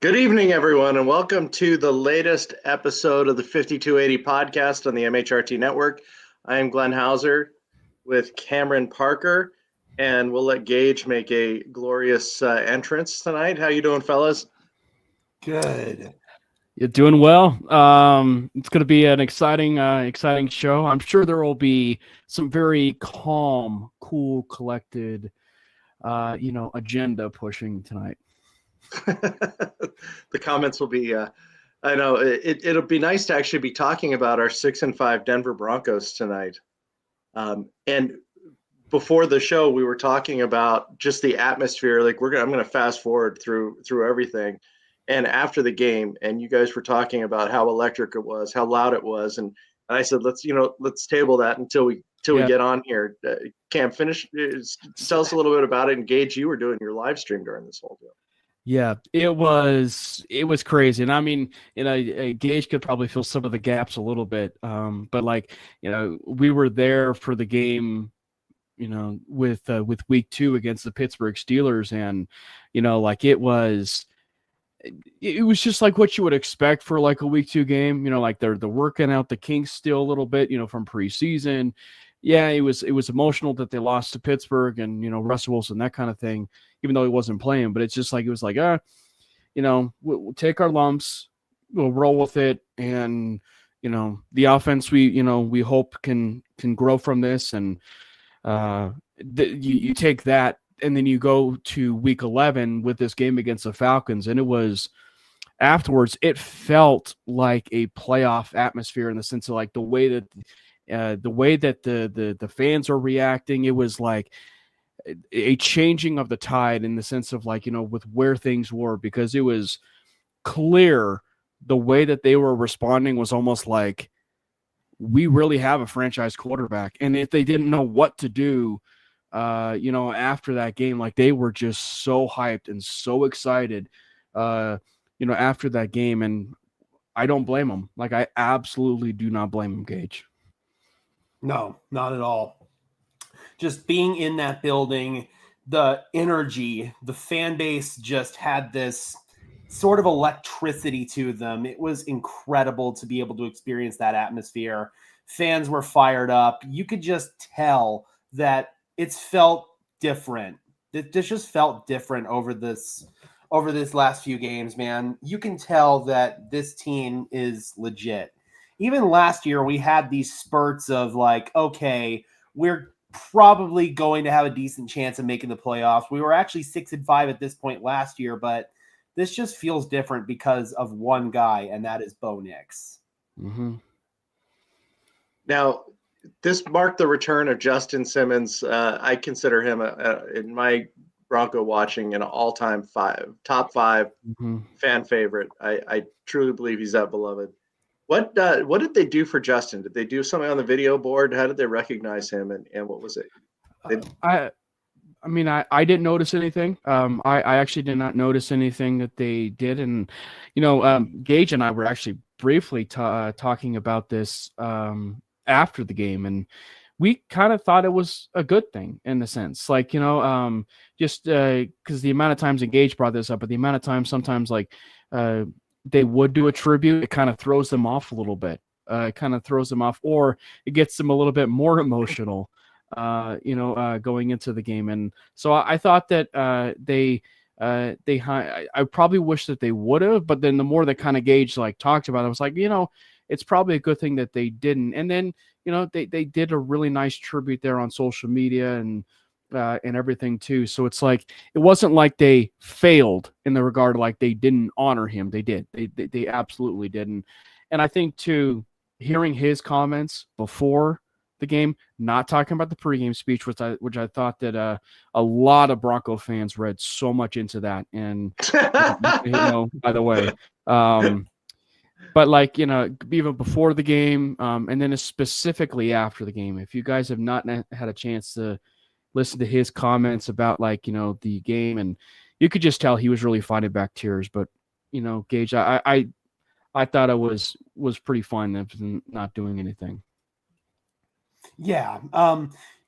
Good evening, everyone, and welcome to the latest episode of the 5280 podcast on the MHRT network. I am Glenn Hauser with Cameron Parker, and we'll let Gage make a glorious entrance tonight. How you doing, fellas? Good. You're doing well. It's going to be an exciting show. I'm sure there will be some very calm, cool, collected, agenda pushing tonight. The comments will be, I know it'll be nice to actually be talking about our 6-5 Denver Broncos tonight. And before the show, we were talking about just the atmosphere. Like I'm going to fast forward through everything. And after the game, and you guys were talking about how electric it was, how loud it was, and I said, let's table that until we get on here. Cam, tell us a little bit about it. And Gage, you were doing your live stream during this whole deal. Yeah, it was crazy. And I mean, Gage could probably fill some of the gaps a little bit. But we were there for the game, with week 2 against the Pittsburgh Steelers. And, it was just like what you would expect for like a week 2 game, they're working out the kinks still a little bit, from preseason. Yeah, it was emotional that they lost to Pittsburgh and, Russell Wilson, that kind of thing, even though he wasn't playing. But it's just like, it was like, we'll take our lumps, we'll roll with it. And, the offense, we hope can grow from this. And you take that, and then you go to week 11 with this game against the Falcons. And it was afterwards, it felt like a playoff atmosphere in the sense of like the way that the fans are reacting. It was like a changing of the tide in the sense of like, with where things were, because it was clear the way that they were responding was almost like, we really have a franchise quarterback. And if they didn't know what to do, after that game, like they were just so hyped and so excited, after that game. And I don't blame them. Like, I absolutely do not blame them, Gage. No, not at all. Just being in that building, the energy, the fan base just had this sort of electricity to them. It was incredible to be able to experience that atmosphere. Fans were fired up. You could just tell that it's felt different. This just felt different over this last few games, man. You can tell that this team is legit. Even last year, we had these spurts of like, okay, we're probably going to have a decent chance of making the playoffs. We were actually 6-5 at this point last year, but this just feels different because of one guy, and that is Bo Nix. Mm-hmm. Now, this marked the return of Justin Simmons. I consider him, in my Bronco watching, an all-time top 5 fan favorite. I truly believe he's that beloved. What did they do for Justin? Did they do something on the video board? How did they recognize him, and what was it? I didn't notice anything. I actually did not notice anything that they did. And, Gage and I were actually briefly talking about this after the game, and we kind of thought it was a good thing in the sense, like, just because the amount of times Gage brought this up, but the amount of times sometimes like they would do a tribute, it kind of throws them off a little bit. It kind of throws them off, or it gets them a little bit more emotional, going into the game. And so I thought that I probably wish that they would have, but then the more that kind of Gage like talked about it, I was like, it's probably a good thing that they didn't. And then, they did a really nice tribute there on social media and everything too. So it's like, it wasn't like they failed in the regard, like they didn't honor him. They did. They absolutely didn't. And I think too, hearing his comments before the game, not talking about the pregame speech, which I thought that a lot of Bronco fans read so much into that. And, by the way, but like, even before the game, and then specifically after the game, if you guys have not had a chance to listen to his comments about like, the game, and you could just tell he was really fighting back tears. But, Gage, I thought it was pretty fine them not doing anything. Yeah.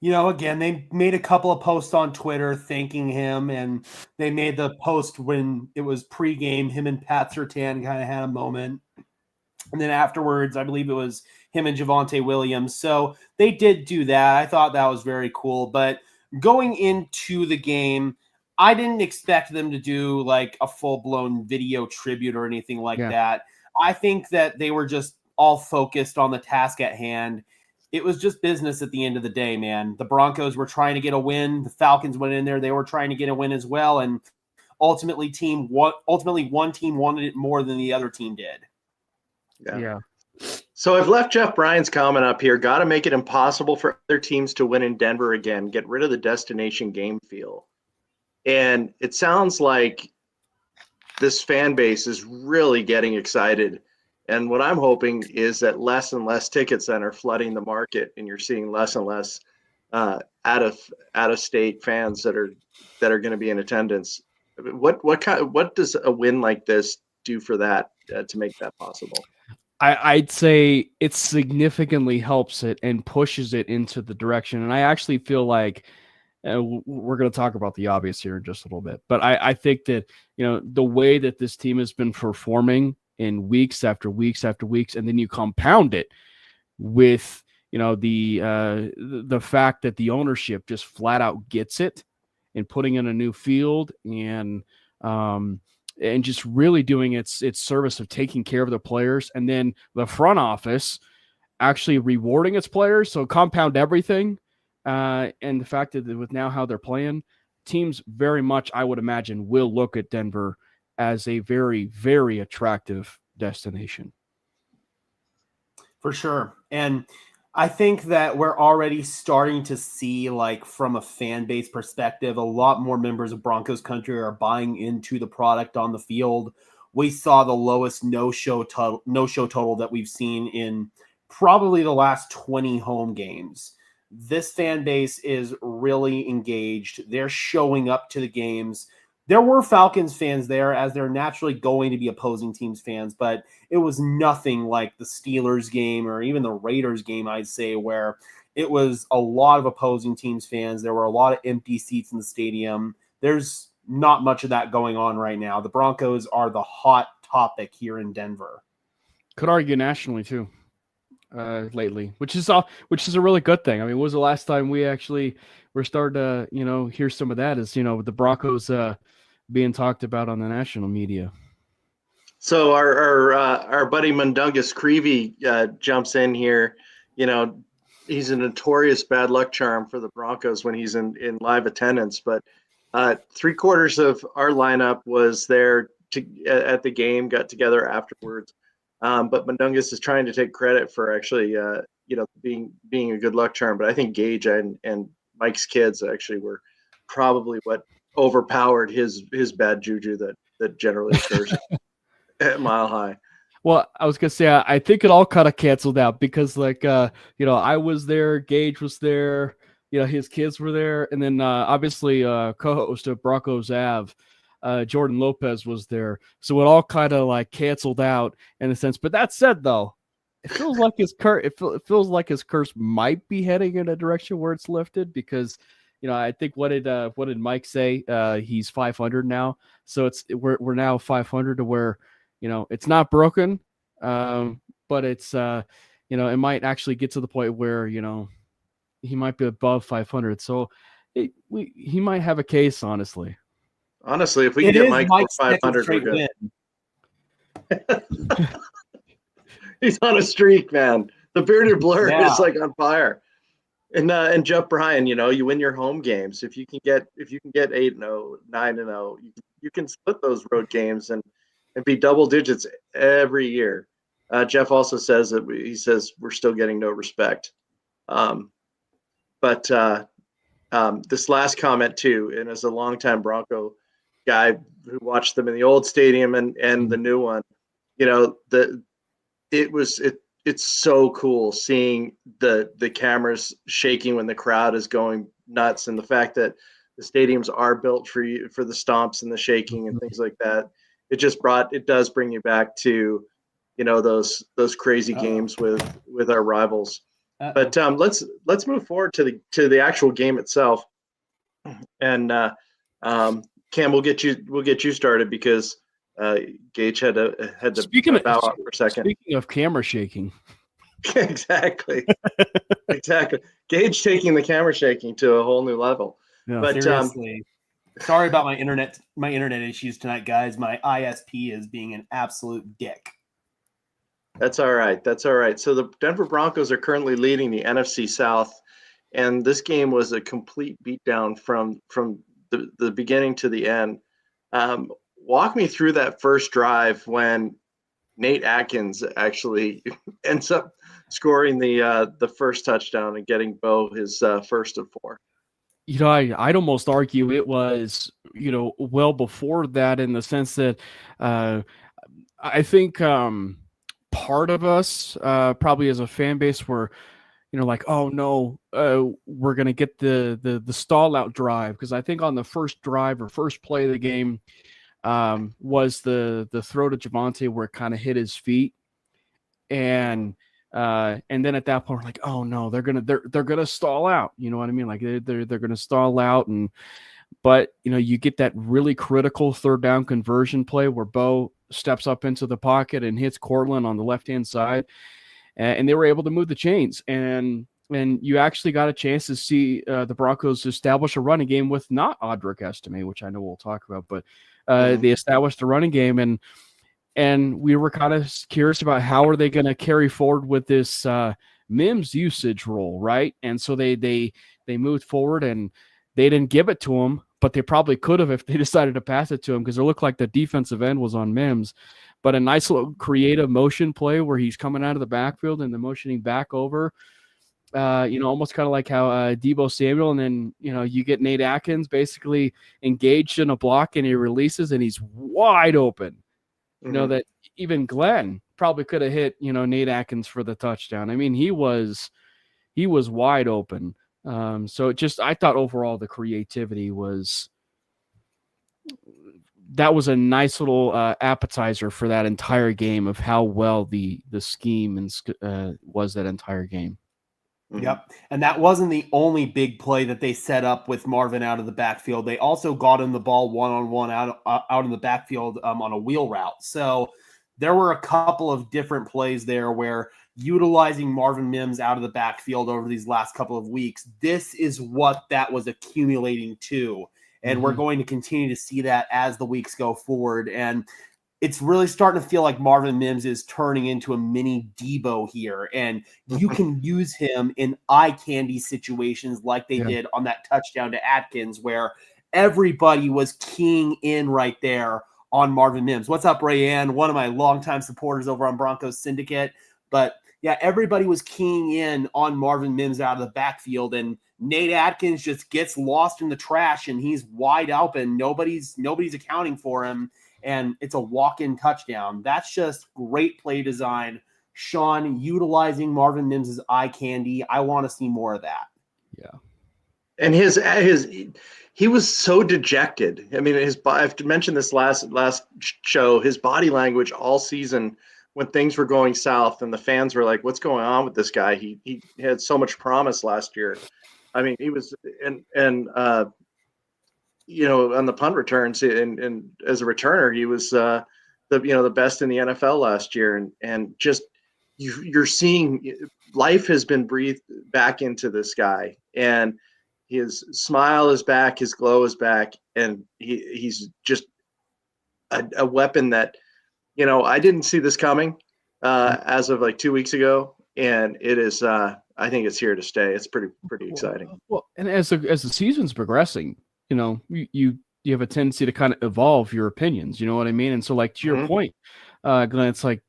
Again, they made a couple of posts on Twitter thanking him, and they made the post when it was pregame. Him and Pat Surtain kind of had a moment. And then afterwards, I believe it was him and Javonte Williams. So they did do that. I thought that was very cool. But going into the game, I didn't expect them to do like a full-blown video tribute or anything like that. I think that they were just all focused on the task at hand. It was just business at the end of the day, man. The Broncos were trying to get a win. The Falcons went in there. They were trying to get a win as well. And ultimately one team wanted it more than the other team did. Yeah. So I've left Jeff Bryan's comment up here. Got to make it impossible for other teams to win in Denver again. Get rid of the destination game feel. And it sounds like this fan base is really getting excited. And what I'm hoping is that less and less tickets then are flooding the market, and you're seeing less and less out of state fans that are going to be in attendance. What does a win like this do for that to make that possible? I'd say it significantly helps it and pushes it into the direction. And I actually feel like we're going to talk about the obvious here in just a little bit. But I think that, the way that this team has been performing in weeks after weeks after weeks, and then you compound it with, the fact that the ownership just flat out gets it and putting in a new field and just really doing its service of taking care of the players, and then the front office actually rewarding its players. So compound everything. And the fact that with now how they're playing, teams very much, I would imagine, will look at Denver as a very, very attractive destination. For sure. And I think that we're already starting to see, like, from a fan base perspective, a lot more members of Broncos country are buying into the product on the field. We saw the lowest no-show total that we've seen in probably the last 20 home games. This fan base is really engaged. They're showing up to the games. There were Falcons fans there, as they're naturally going to be opposing teams fans, but it was nothing like the Steelers game or even the Raiders game, I'd say, where it was a lot of opposing teams fans. There were a lot of empty seats in the stadium. There's not much of that going on right now. The Broncos are the hot topic here in Denver. Could argue nationally too, lately, which is a really good thing. I mean, when was the last time we actually were starting to, hear some of that? Is the Broncos being talked about on the national media. So our buddy Mundungus Creevy jumps in here. He's a notorious bad luck charm for the Broncos when he's in live attendance, but 3/4 of our lineup was there at the game, got together afterwards. But Mundungus is trying to take credit for actually, being a good luck charm. But I think Gage and Mike's kids actually were probably what overpowered his bad juju that generally occurs at Mile High. Well, I was gonna say I think it all kind of canceled out because I was there, Gage was there, his kids were there, and then obviously co-host of Broncos Ave, Jordan Lopez was there, so it all kind of canceled out in a sense. But that said, though, it feels like his feels like his curse might be heading in a direction where it's lifted because. I think what did Mike say? He's 500 now, so we're now 500 to where it's not broken, but it's it might actually get to the point where he might be above 500. So he might have a case, honestly. Honestly, if we can get Mike for 500, we're good. He's on a streak, man. The bearded blur is on fire. And Jeff Bryan, you win your home games. If you can get 8-0, 9-0, you can split those road games and be double digits every year. Jeff also says that we're still getting no respect. But this last comment too, and as a longtime Bronco guy who watched them in the old stadium and the new one, it's so cool seeing the cameras shaking when the crowd is going nuts, and the fact that the stadiums are built for the stomps and the shaking and things like that. It does bring you back to those crazy games with our rivals. But let's move forward to the actual game itself. And Cam, we'll get you started because Gage had to bow out for a second. Speaking of camera shaking. Exactly. Gage taking the camera shaking to a whole new level. Yeah, but seriously, sorry about my internet issues tonight, guys. My ISP is being an absolute dick. That's all right. So the Denver Broncos are currently leading the NFC South, and this game was a complete beatdown from the beginning to the end. Walk me through that first drive when Nate Atkins actually ends up scoring the first touchdown and getting Bo his first of 4. I'd almost argue it was, well before that, in the sense that I think part of us probably as a fan base were, like, oh no, we're going to get the stall out drive. Because I think on the first drive or first play of the game was the throw to Javonte where it kind of hit his feet. And then at that point, we're like, oh no, they're gonna stall out. You know what I mean? Like they're gonna stall out, but you get that really critical third down conversion play where Bo steps up into the pocket and hits Cortland on the left hand side, and they were able to move the chains, and you actually got a chance to see the Broncos establish a running game with not Audric Estime, which I know we'll talk about, but they established a running game, and we were kind of curious about how are they going to carry forward with this Mims usage role, right? And so they moved forward, and they didn't give it to him, but they probably could have if they decided to pass it to him, because it looked like the defensive end was on Mims. But a nice little creative motion play where he's coming out of the backfield and then motioning back over, almost kind of like how Deebo Samuel, and then, you get Nate Atkins basically engaged in a block, and he releases and he's wide open. That even Glenn probably could have hit, Nate Atkins for the touchdown. I mean, he was wide open. So I thought overall the creativity that was a nice little appetizer for that entire game of how well the scheme was that entire game. Yep. And that wasn't the only big play that they set up with Marvin out of the backfield. They also got him the ball one-on-one out in the backfield on a wheel route. So there were a couple of different plays there where utilizing Marvin Mims out of the backfield over these last couple of weeks, this is what that was accumulating to. And we're going to continue to see that as the weeks go forward. And it's really starting to feel like Marvin Mims is turning into a mini Deebo here. And you can use him in eye candy situations like they did on that touchdown to Atkins, where everybody was keying in right there on Marvin Mims. What's up, Rayanne? One of my longtime supporters over on Broncos Syndicate. But yeah, everybody was keying in on Marvin Mims out of the backfield, and Nate Atkins just gets lost in the trash and he's wide open. Nobody's accounting for him. And it's a walk-in touchdown. That's just great play design. Sean utilizing Marvin Mims' eye candy. I want to see more of that. Yeah. And he was so dejected. I mean, I've mentioned this last show, his body language all season when things were going south and the fans were like, what's going on with this guy? He had so much promise last year. I mean, he was on the punt returns and as a returner, he was the best in the NFL last year. And just you're seeing life has been breathed back into this guy, and his smile is back, his glow is back, and he's just a weapon that, I didn't see this coming as of like 2 weeks ago, and it is. I think it's here to stay. It's pretty exciting. Well, and as the season's progressing, you have a tendency to kind of evolve your opinions. You know what I mean? And so, like, to your point, Glenn, it's like,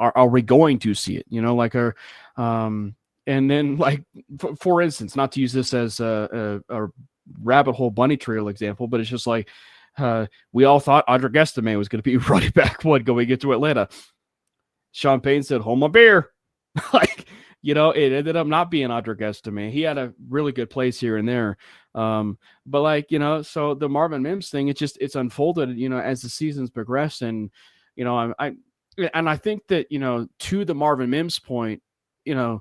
are we going to see it? And then, like, for instance, not to use this as a rabbit hole bunny trail example, but it's just like we all thought Audric Estime was going to be running back one going into Atlanta. Sean Payne said, "Hold my beer." Like, it ended up not being Audric Estime. He had a really good place here and there. But like, so the Marvin Mims thing, it's unfolded, as the season's progressed. And, I think that, to the Marvin Mims point, the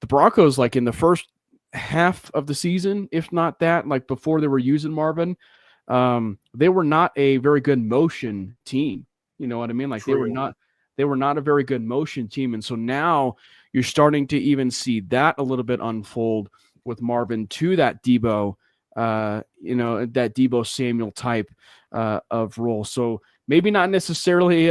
the Broncos, like in the first half of the season, if not that, like before they were using Marvin, they were not a very good motion team. You know what I mean? Like they were not a very good motion team. And so now you're starting to even see that a little bit unfold with Marvin to that Debo, that Debo Samuel type of role. So maybe not necessarily,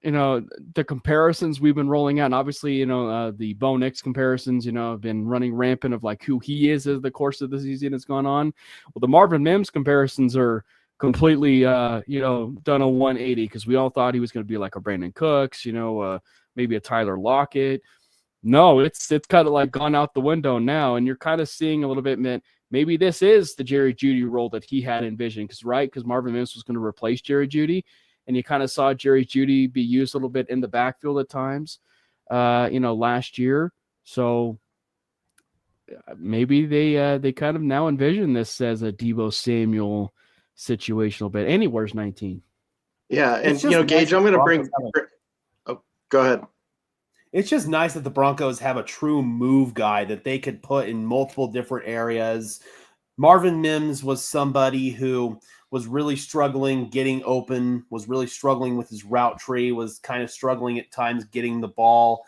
the comparisons we've been rolling out. And obviously, the Bo Nix comparisons, have been running rampant of like who he is as the course of the season has gone on. Well, the Marvin Mims comparisons are completely, done a 180 because we all thought he was going to be like a Brandon Cooks, maybe a Tyler Lockett. No, it's kind of like gone out the window now, and you're kind of seeing a little bit, man, maybe this is the Jerry Jeudy role that he had envisioned, because Marvin Mims was going to replace Jerry Jeudy, and you kind of saw Jerry Jeudy be used a little bit in the backfield at times, last year. So maybe they kind of now envision this as a Debo Samuel situational bit. Anywhere's 19. Yeah, and Gage, I'm going to bring. Oh, go ahead. It's just nice that the Broncos have a true move guy that they could put in multiple different areas. Marvin Mims was somebody who was really struggling getting open, was really struggling with his route tree, was kind of struggling at times getting the ball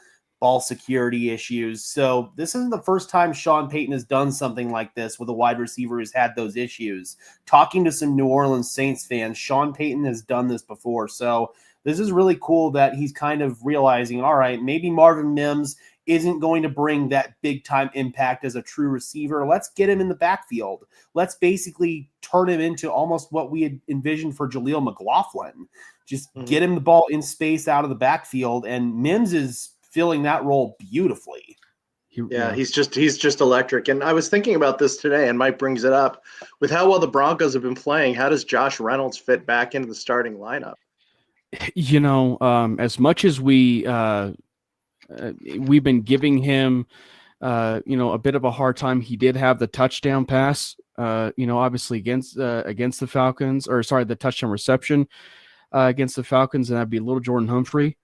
security issues. So this isn't the first time Sean Payton has done something like this with a wide receiver who's had those issues. Talking to some New Orleans Saints fans, Sean Payton has done this before. So this is really cool that he's kind of realizing, all right, maybe Marvin Mims isn't going to bring that big-time impact as a true receiver. Let's get him in the backfield. Let's basically turn him into almost what we had envisioned for Jaleel McLaughlin. Just get him the ball in space out of the backfield, and Mims is filling that role beautifully. He's just electric. And I was thinking about this today, and Mike brings it up. With how well the Broncos have been playing, how does Josh Reynolds fit back into the starting lineup? As much as we've been giving him, a bit of a hard time. He did have the touchdown pass, obviously against the Falcons, the touchdown reception against the Falcons, and that'd be little Jordan Humphrey.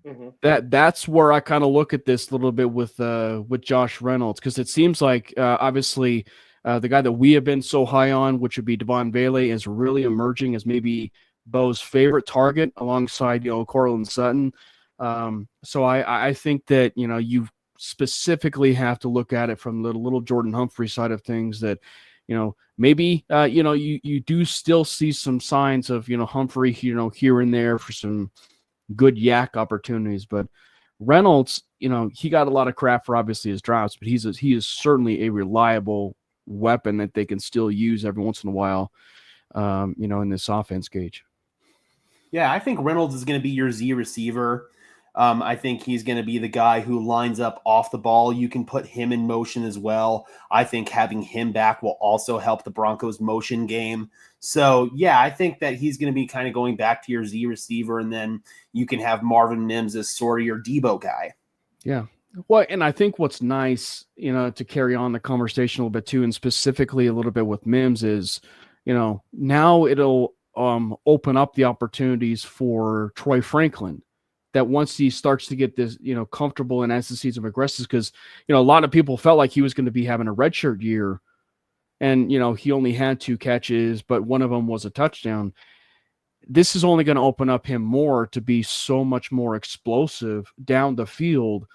Mm-hmm. That's where I kind of look at this a little bit with Josh Reynolds, because it seems like obviously the guy that we have been so high on, which would be Devon Bailey, is really emerging as maybe Bo's favorite target alongside, Courtland Sutton. So I think that, you specifically have to look at it from the little Jordan Humphrey side of things, that, maybe, you do still see some signs of, Humphrey, here and there for some good yak opportunities. But Reynolds, he got a lot of crap for obviously his drops, but he is certainly a reliable weapon that they can still use every once in a while, in this offense, Gage. Yeah, I think Reynolds is going to be your Z receiver. I think he's going to be the guy who lines up off the ball. You can put him in motion as well. I think having him back will also help the Broncos' motion game. So, yeah, I think that he's going to be kind of going back to your Z receiver, and then you can have Marvin Mims as sort of your Debo guy. Yeah. Well, and I think what's nice, to carry on the conversation a little bit too, and specifically a little bit with Mims is, now it'll open up the opportunities for Troy Franklin, that once he starts to get this, comfortable and as the season progresses, because, a lot of people felt like he was going to be having a redshirt year, and, he only had 2 catches, but one of them was a touchdown. This is only going to open up him more to be so much more explosive down the field,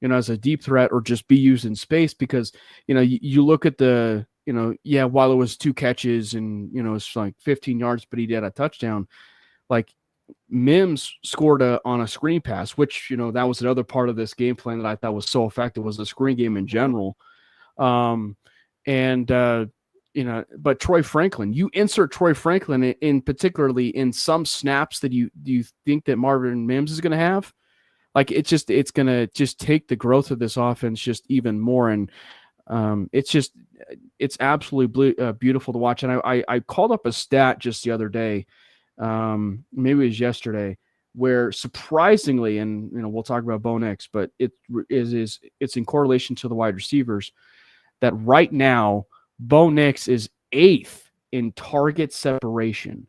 as a deep threat, or just be used in space, because, you look at the, while it was 2 catches and, it's like 15 yards, but he did a touchdown. Like, Mims scored on a screen pass, which, that was another part of this game plan that I thought was so effective, was the screen game in general. But Troy Franklin, you insert Troy Franklin in particularly in some snaps that you think that Marvin Mims is going to have, like it's going to just take the growth of this offense just even more. And it's absolutely beautiful to watch. And I called up a stat just the other day, maybe it was yesterday, where surprisingly, and we'll talk about Bo Nix, but it's in correlation to the wide receivers, that right now Bo Nix is 8th in target separation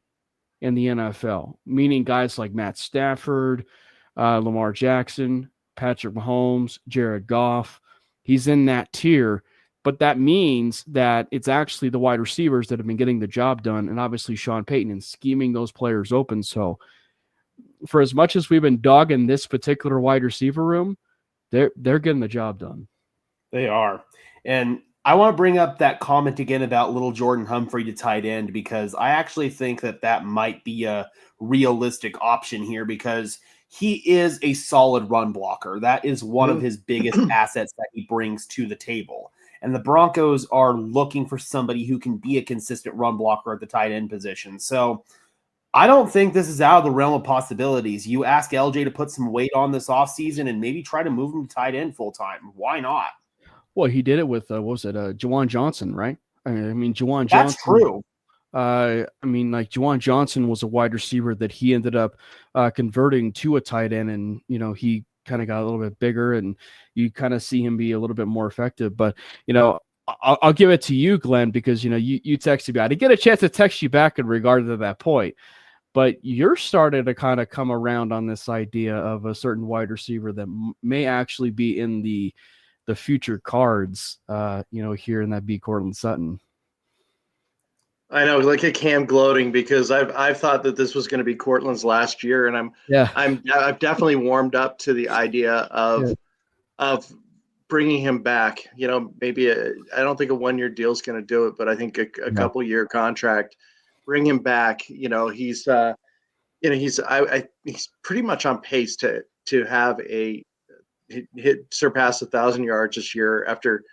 in the NFL, meaning guys like Matt Stafford, Lamar Jackson, Patrick Mahomes, Jared Goff, He's in that tier, but that means that it's actually the wide receivers that have been getting the job done, and obviously Sean Payton and scheming those players open. So for as much as we've been dogging this particular wide receiver room, they're getting the job done. They are. And I want to bring up that comment again about little Jordan Humphrey to tight end, because I actually think that might be a realistic option here, because he is a solid run blocker. That is one of his biggest assets that he brings to the table. And the Broncos are looking for somebody who can be a consistent run blocker at the tight end position. So I don't think this is out of the realm of possibilities. You ask LJ to put some weight on this offseason and maybe try to move him to tight end full time. Why not? Well, he did it with Juwan Johnson, right? I mean, Juwan Johnson. That's true. Juwan Johnson was a wide receiver that he ended up converting to a tight end, and he kind of got a little bit bigger, and you kind of see him be a little bit more effective. But I'll give it to you, Glenn, because you texted me. I didn't get a chance to text you back in regard to that point, but you're starting to kind of come around on this idea of a certain wide receiver that may actually be in the future cards, here in that B. Cortland Sutton. I know, like a Cam gloating, because I've thought that this was going to be Cortland's last year, and I've definitely warmed up to the idea of bringing him back. Maybe I don't think a 1-year deal is going to do it, but I think a couple year contract, bring him back. He's pretty much on pace to have surpass 1,000 yards this year after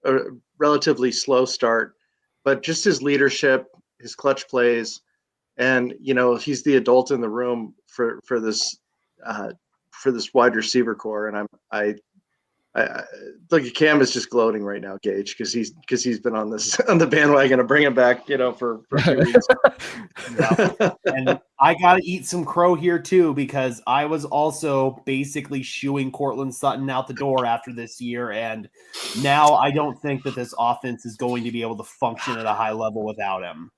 a relatively slow start. But just his leadership, his clutch plays, and he's the adult in the room for this wide receiver core. And I look, Cam is just gloating right now, Gage, because he's been on the bandwagon to bring him back, for a few weeks. Yeah. And I gotta eat some crow here too, because I was also basically shooing Cortland Sutton out the door after this year, and now I don't think that this offense is going to be able to function at a high level without him.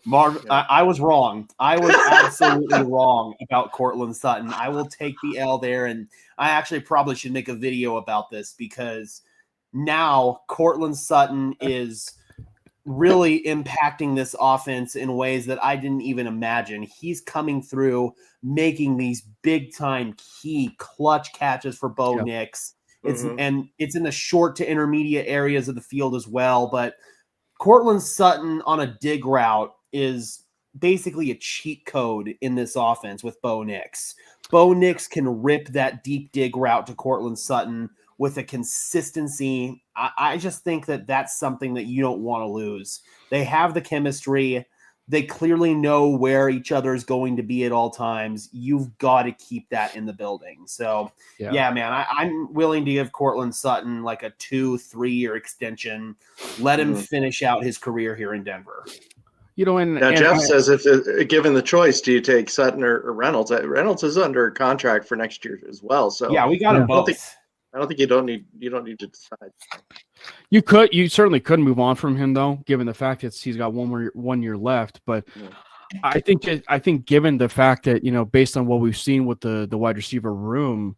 I was wrong. I was absolutely wrong about Cortland Sutton. I will take the L there, and I actually probably should make a video about this, because now Cortland Sutton is really impacting this offense in ways that I didn't even imagine. He's coming through, making these big-time key clutch catches for Bo Nix. It's in the short to intermediate areas of the field as well, but Cortland Sutton on a dig route is basically a cheat code in this offense with Bo Nix. Bo Nix can rip that deep dig route to Cortland Sutton with a consistency. I just think that that's something that you don't want to lose. They have the chemistry. They clearly know where each other is going to be at all times. You've got to keep that in the building. So, yeah man, I'm willing to give Cortland Sutton like a 2-3 year extension. Let him finish out his career here in Denver. Jeff says, if given the choice, do you take Sutton or Reynolds? Reynolds is under contract for next year as well. So yeah, we got him both. I don't think you don't need to decide. You certainly could move on from him though, given the fact that he's got 1 year left. But I think given the fact that based on what we've seen with the wide receiver room,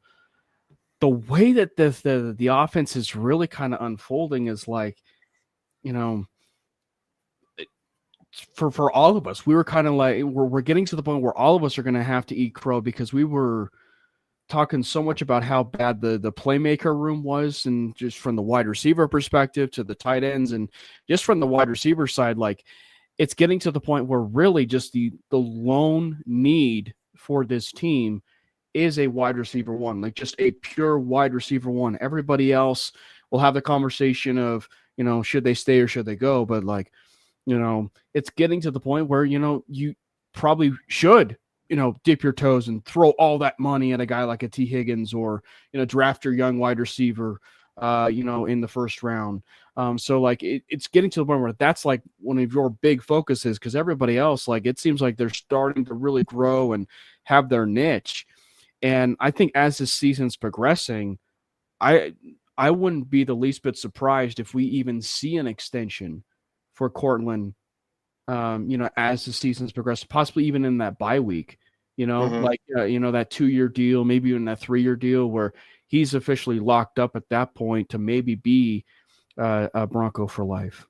the way that the offense is really kind of unfolding is like, for all of us, we were kind of like we're getting to the point where all of us are going to have to eat crow, because we were talking so much about how bad the playmaker room was, and just from the wide receiver perspective to the tight ends, and just from the wide receiver side, like it's getting to the point where really just the lone need for this team is a wide receiver one, like just a pure wide receiver one. Everybody else will have the conversation of, should they stay or should they go? But like, it's getting to the point where, you probably should, dip your toes and throw all that money at a guy like a T. Higgins, or, draft your young wide receiver, in the first round. So like it's getting to the point where that's like one of your big focuses, because everybody else, like, it seems like they're starting to really grow and have their niche. And I think as the season's progressing, I wouldn't be the least bit surprised if we even see an extension for Cortland, as the season's progressed, possibly even in that bye week, like, that 2-year deal, maybe even that 3-year deal where he's officially locked up at that point to maybe be a Bronco for life.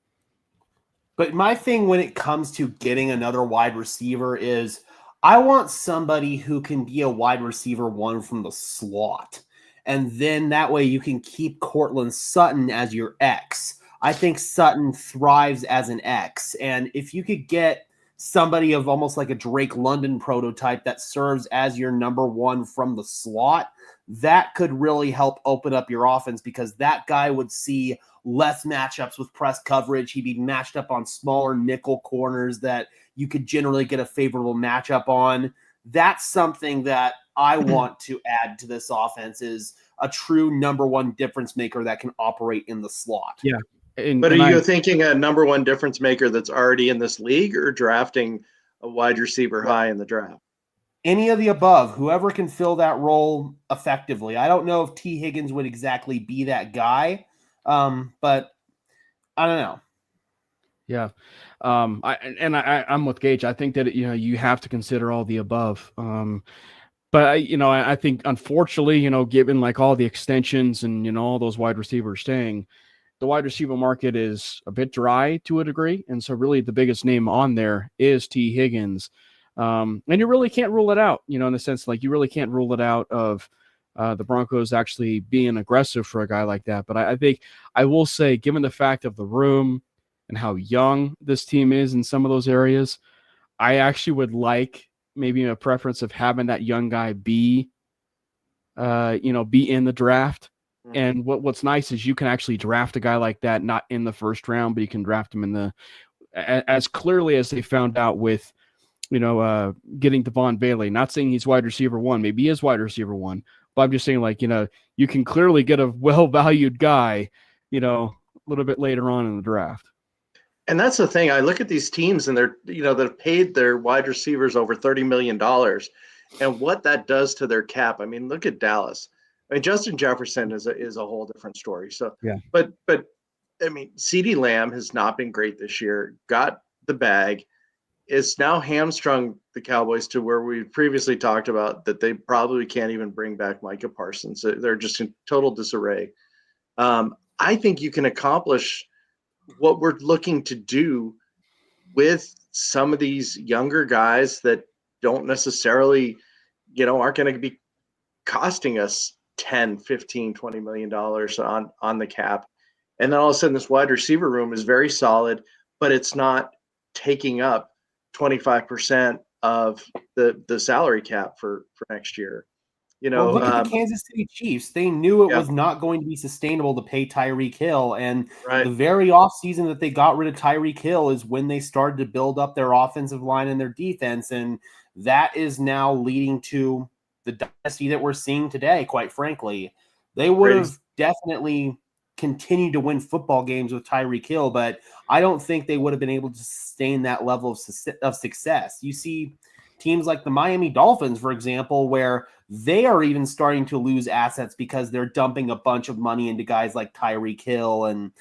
But my thing when it comes to getting another wide receiver is I want somebody who can be a wide receiver one from the slot. And then that way you can keep Cortland Sutton as your X. I think Sutton thrives as an X. And if you could get somebody of almost like a Drake London prototype that serves as your number one from the slot, that could really help open up your offense because that guy would see less matchups with press coverage. He'd be matched up on smaller nickel corners that you could generally get a favorable matchup on. That's something that I want to add to this offense is a true number one difference maker that can operate in the slot. Yeah. But are you thinking a number one difference maker that's already in this league or drafting a wide receiver high in the draft? Any of the above, whoever can fill that role effectively. I don't know if T. Higgins would exactly be that guy, but I don't know. Yeah. I'm with Gage. I think that, you have to consider all the above. But I think unfortunately, given like all the extensions and, all those wide receivers staying, the wide receiver market is a bit dry to a degree. And so really the biggest name on there is T. Higgins. And you really can't rule it out, in the sense like you really can't rule it out of the Broncos actually being aggressive for a guy like that. But I think I will say, given the fact of the room and how young this team is in some of those areas, I actually would like maybe a preference of having that young guy be in the draft. And what's nice is you can actually draft a guy like that, not in the first round, but you can draft him as clearly as they found out with, getting Devon Bailey. Not saying he's wide receiver one, maybe he is wide receiver one, but I'm just saying like, you can clearly get a well-valued guy, a little bit later on in the draft. And that's the thing. I look at these teams and they're, they've paid their wide receivers over $30 million and what that does to their cap. I mean, look at Dallas. I mean, Justin Jefferson is a whole different story. So, yeah. But I mean, CeeDee Lamb has not been great this year. Got the bag. Is now hamstrung the Cowboys to where we previously talked about that they probably can't even bring back Micah Parsons. They're just in total disarray. I think you can accomplish what we're looking to do with some of these younger guys that don't necessarily, aren't going to be costing us 10, 15, $20 million on the cap. And then all of a sudden this wide receiver room is very solid, but it's not taking up 25% of the salary cap for next year. Look at the Kansas City Chiefs. They knew it was not going to be sustainable to pay Tyreek Hill. And the very offseason that they got rid of Tyreek Hill is when they started to build up their offensive line and their defense. And that is now leading to the dynasty that we're seeing today, quite frankly. They would have definitely continued to win football games with Tyreek Hill, but I don't think they would have been able to sustain that level of success. You see teams like the Miami Dolphins, for example, where they are even starting to lose assets because they're dumping a bunch of money into guys like Tyreek Hill and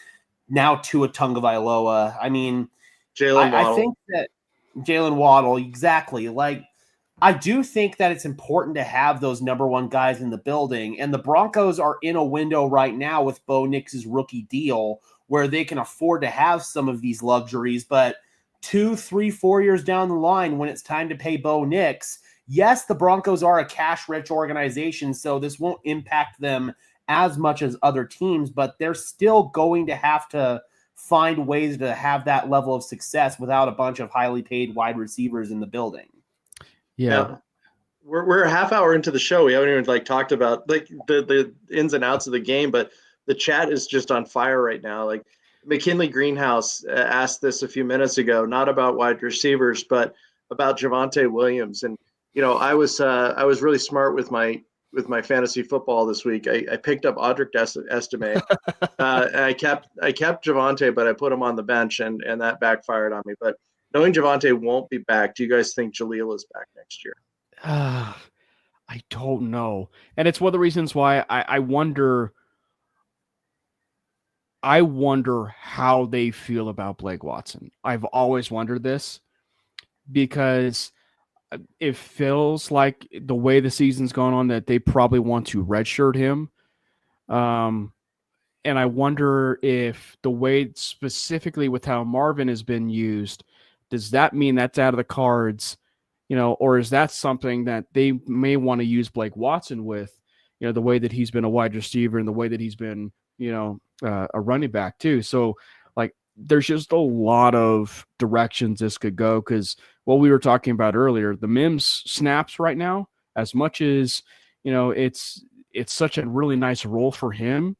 now Tua Tagovailoa. I mean, I think that Jalen Waddle, exactly. Like, I do think that it's important to have those number one guys in the building, and the Broncos are in a window right now with Bo Nix's rookie deal where they can afford to have some of these luxuries, but 2, 3, 4 years down the line when it's time to pay Bo Nix, yes, the Broncos are a cash-rich organization, so this won't impact them as much as other teams, but they're still going to have to find ways to have that level of success without a bunch of highly paid wide receivers in the building. Yeah. We're a half hour into the show. We haven't even talked about the ins and outs of the game, but the chat is just on fire right now. Like McKinley Greenhouse asked this a few minutes ago, not about wide receivers, but about Javonte Williams. And I was really smart with my fantasy football this week. I picked up Audric Estime. And I kept Javonte, but I put him on the bench, and that backfired on me. But knowing Javonte won't be back, do you guys think Jaleel is back next year? I don't know. And it's one of the reasons why I wonder how they feel about Blake Watson. I've always wondered this because it feels like the way the season's gone on that they probably want to redshirt him And I wonder if the way specifically with how Marvin has been used, does that mean that's out of the cards, or is that something that they may want to use Blake Watson with, the way that he's been a wide receiver and the way that he's been, a running back too. So like, there's just a lot of directions this could go. Cause what we were talking about earlier, the Mims snaps right now, as much as, it's such a really nice role for him.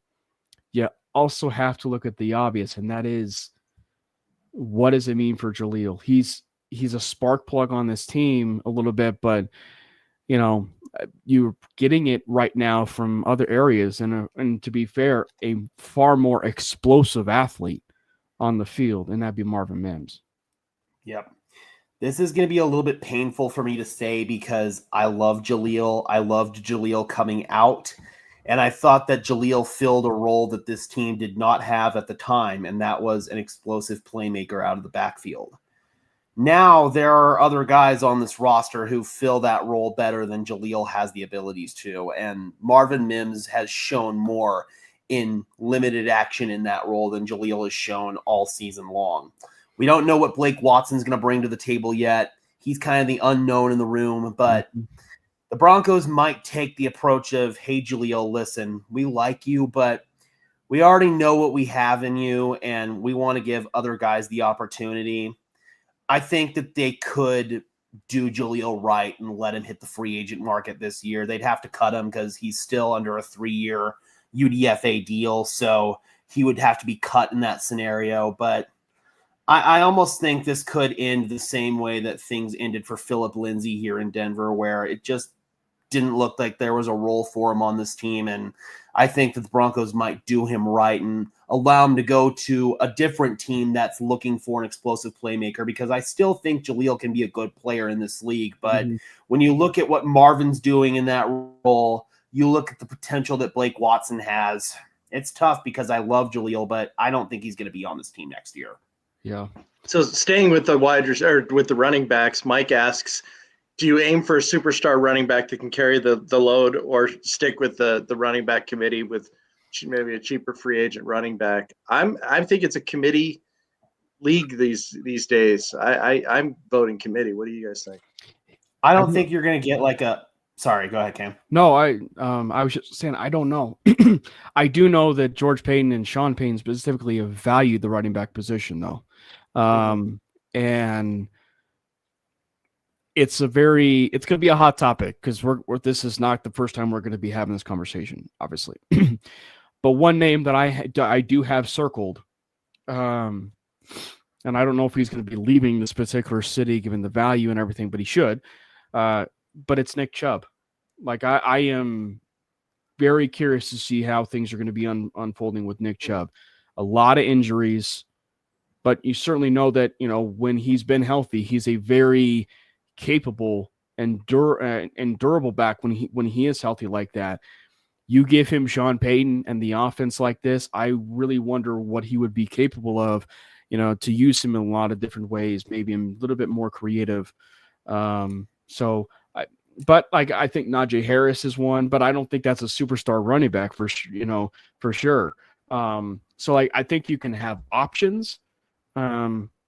You also have to look at the obvious, and that is, what does it mean for Jaleel? He's a spark plug on this team a little bit, but you're getting it right now from other areas, and to be fair, a far more explosive athlete on the field, and that'd be Marvin Mims. Yep. This is going to be a little bit painful for me to say because I love Jaleel. I loved Jaleel coming out. And I thought that Jaleel filled a role that this team did not have at the time, and that was an explosive playmaker out of the backfield. Now there are other guys on this roster who fill that role better than Jaleel has the abilities to, and Marvin Mims has shown more in limited action in that role than Jaleel has shown all season long. We don't know what Blake Watson's going to bring to the table yet. He's kind of the unknown in the room, but the Broncos might take the approach of, hey, Jaleel, listen, we like you, but we already know what we have in you, and we want to give other guys the opportunity. I think that they could do Jaleel right and let him hit the free agent market this year. They'd have to cut him because he's still under a 3-year UDFA deal, so he would have to be cut in that scenario. But I almost think this could end the same way that things ended for Phillip Lindsay here in Denver, where it just didn't look like there was a role for him on this team. And I think that the Broncos might do him right and allow him to go to a different team that's looking for an explosive playmaker, because I still think Jaleel can be a good player in this league. But when you look at what Marvin's doing in that role, you look at the potential that Blake Watson has. It's tough because I love Jaleel, but I don't think he's going to be on this team next year. Yeah. So staying with the with the running backs, Mike asks, do you aim for a superstar running back that can carry the load, or stick with the running back committee with maybe a cheaper free agent running back? I think it's a committee league these days. I'm voting committee. What do you guys think? I don't think you're going to get like a. Sorry, go ahead, Cam. No, I was just saying I don't know. I do know that George Payton and Sean Payton specifically have valued the running back position, though. And it's going to be a hot topic because this is not the first time we're going to be having this conversation, obviously. But one name that I do have circled, and I don't know if he's going to be leaving this particular city given the value and everything, but he should. But it's Nick Chubb. Like I am very curious to see how things are going to be unfolding with Nick Chubb. A lot of injuries. But you certainly know that, when he's been healthy, he's a very capable and durable back when he is healthy like that. You give him Sean Payton and the offense like this, I really wonder what he would be capable of, to use him in a lot of different ways, maybe a little bit more creative. I think Najee Harris is one, but I don't think that's a superstar running back for sure. I think you can have options.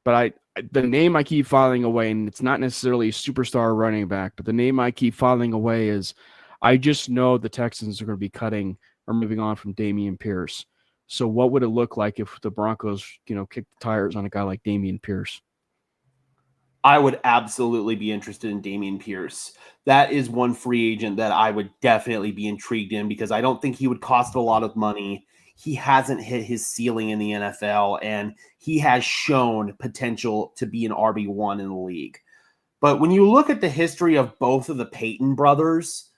But the name I keep filing away, and it's not necessarily a superstar running back, but the name I keep filing away is, I just know the Texans are going to be cutting or moving on from Dameon Pierce. So what would it look like if the Broncos, kick the tires on a guy like Dameon Pierce? I would absolutely be interested in Dameon Pierce. That is one free agent that I would definitely be intrigued in, because I don't think he would cost a lot of money. He hasn't hit his ceiling in the NFL, and he has shown potential to be an RB1 in the league. But when you look at the history of both of the Payton brothers,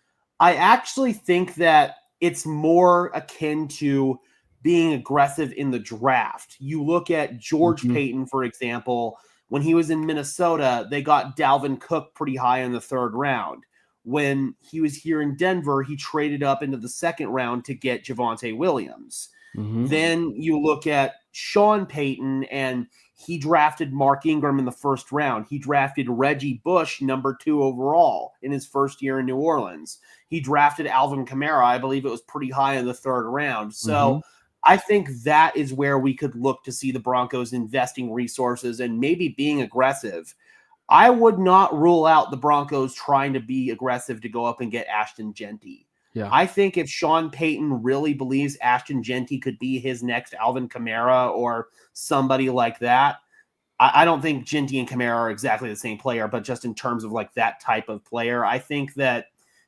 I actually think that it's more akin to being aggressive in the draft. You look at George Payton, for example. When he was in Minnesota, they got Dalvin Cook pretty high in the 3rd round. When he was here in Denver, he traded up into the 2nd round to get Javonte Williams. Then you look at Sean Payton, and he drafted Mark Ingram in the 1st round. He drafted Reggie Bush, number 2 overall, in his first year in New Orleans. he drafted Alvin Kamara. I believe it was pretty high in the 3rd round. So I think that is where we could look to see the Broncos investing resources and maybe being aggressive. I would not rule out the Broncos trying to be aggressive to go up and get Ashton Genty. Yeah. I think if Sean Payton really believes Ashton Genty could be his next Alvin Kamara or somebody like that, I don't think Genty and Kamara are exactly the same player, but just in terms of like that type of player, I think that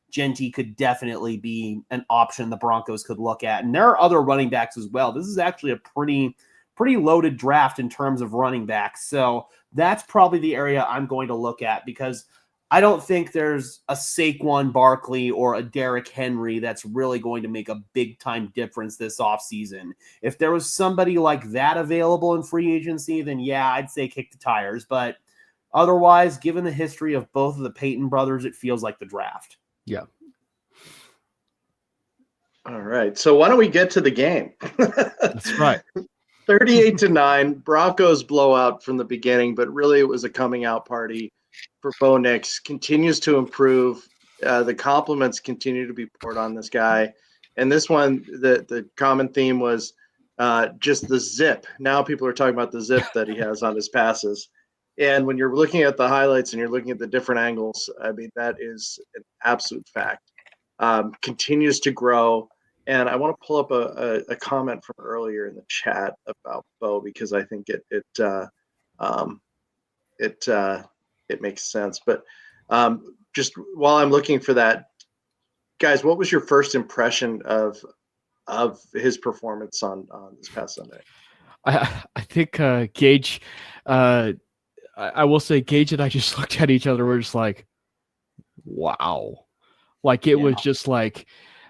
Genty could definitely be an option the Broncos could look at. And there are other running backs as well. This is actually a pretty loaded draft in terms of running backs. So that's probably the area I'm going to look at, because I don't think there's a Saquon Barkley or a Derrick Henry that's really going to make a big-time difference this offseason. If there was somebody like that available in free agency, then yeah, I'd say kick the tires. But otherwise, given the history of both of the Peyton brothers, it feels like the draft. Yeah. All right. So why don't we get to the game? That's right. 38-9, Broncos blowout from the beginning, but really it was a coming out party for Bo Nix. Continues to improve. The compliments continue to be poured on this guy. And this one, the common theme was just the zip. Now people are talking about the zip that he has on his passes. And when you're looking at the highlights and you're looking at the different angles, I mean, that is an absolute fact. Continues to grow. And I want to pull up a comment from earlier in the chat about Bo, because I think it makes sense. But just while I'm looking for that, guys, what was your first impression of his performance on this past Sunday? I think Gage, I will say Gage and I just looked at each other. We're just like, wow. Like it was just like,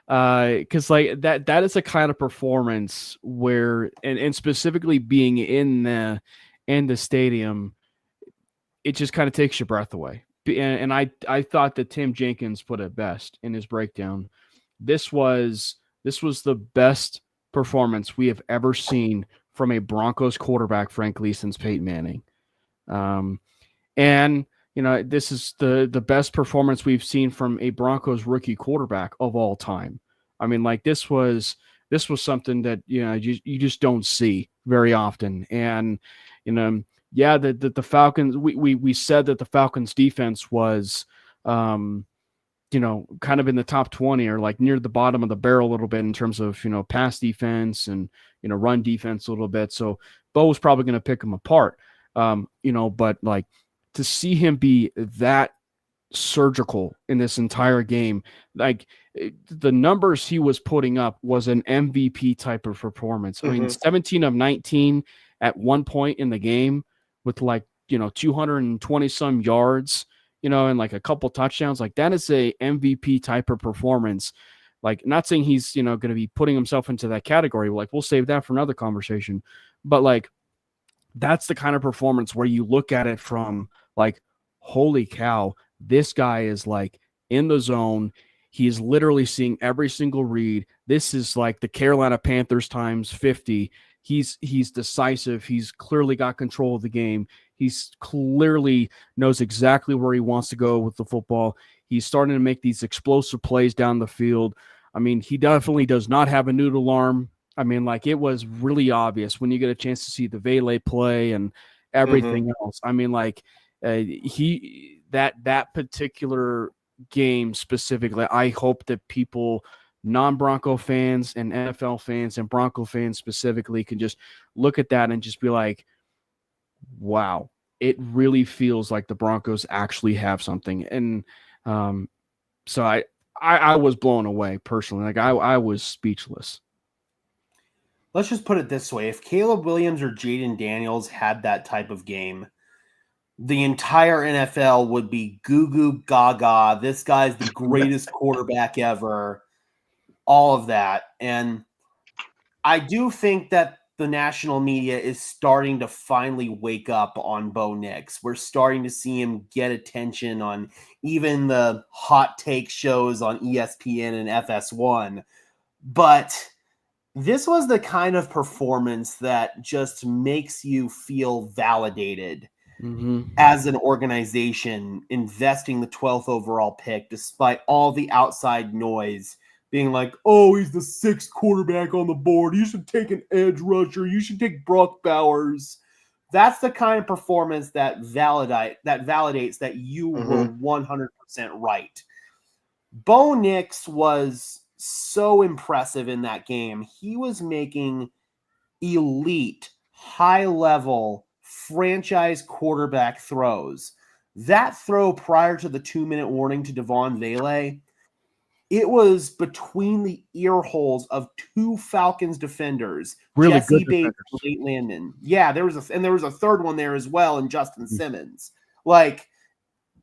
because like that is a kind of performance where, and specifically being in the stadium, it just kind of takes your breath away. And I thought that Tim Jenkins put it best in his breakdown. This was the best performance we have ever seen from a Broncos quarterback, frankly, since Peyton Manning. And you know, this is the best performance we've seen from a Broncos rookie quarterback of all time. I mean, like this was something that, you know, you just don't see very often. And, you know, yeah, the Falcons, we said that the Falcons defense was, you know, kind of in the top 20 or like near the bottom of the barrel a little bit in terms of, you know, pass defense and, you know, run defense a little bit. So Bo was probably going to pick them apart, you know, but like to see him be that surgical in this entire game, like the numbers he was putting up was an MVP type of performance. I mean, 17 of 19 at one point in the game with like, you know, 220 some yards, you know, and like a couple touchdowns. Like that is a MVP type of performance. Like, not saying he's, you know, going to be putting himself into that category. Like, we'll save that for another conversation. But like, that's the kind of performance where you look at it from like, holy cow, this guy is like in the zone. He's literally seeing every single read. This is like the Carolina Panthers times 50. He's decisive. He's clearly got control of the game. He's clearly knows exactly where he wants to go with the football. He's starting to make these explosive plays down the field. I mean, he definitely does not have a noodle arm. I mean, like, it was really obvious when you get a chance to see the Vele play and everything else. I mean, like, that particular game specifically, I hope that people, non-Bronco fans and NFL fans and Bronco fans specifically, can just look at that and just be like, wow, it really feels like the Broncos actually have something. And so I was blown away personally. Like, I was speechless. Let's just put it this way. If Caleb Williams or Jaden Daniels had that type of game, the entire NFL would be goo goo gaga. This guy's the greatest quarterback ever. All of that. And I do think that the national media is starting to finally wake up on Bo Nix. We're starting to see him get attention on even the hot take shows on ESPN and FS1. But this was the kind of performance that just makes you feel validated. as an organization investing the 12th overall pick, despite all the outside noise being like, oh, he's the 6th quarterback on the board. You should take an edge rusher. You should take Brock Bowers. That's the kind of performance that validates that you were 100% right. Bo Nix was so impressive in that game. He was making elite, high-level, franchise quarterback throws. That throw prior to the 2-minute warning to Devon Vele, it was between the ear holes of 2 Falcons defenders, really Jesse good Bates and Nate Landman. Yeah, there was a third one there as well, and Justin Simmons. Like,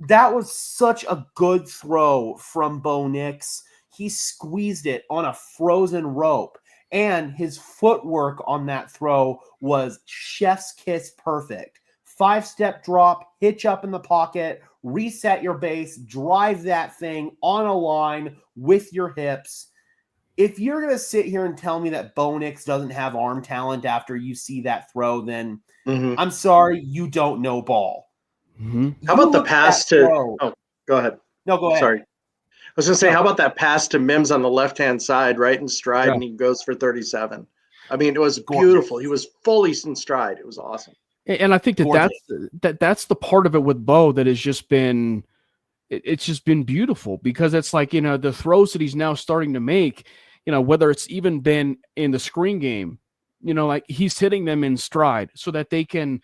that was such a good throw from Bo Nix. He squeezed it on a frozen rope, and his footwork on that throw was chef's kiss perfect. 5-step drop, hitch up in the pocket, reset your base, drive that thing on a line with your hips. If you're going to sit here and tell me that Bo Nix doesn't have arm talent after you see that throw, then I'm sorry, you don't know ball. How about the pass to – oh, go ahead. No, go ahead. Sorry. I was going to say, how about that pass to Mims on the left-hand side, right in stride, Yeah. and he goes for 37. I mean, it was beautiful. He was fully in stride. It was awesome. And I think that's the part of it with Bo that has just been it's just been beautiful, because it's like, the throws that he's now starting to make, whether it's even been in the screen game, like he's hitting them in stride so that they can,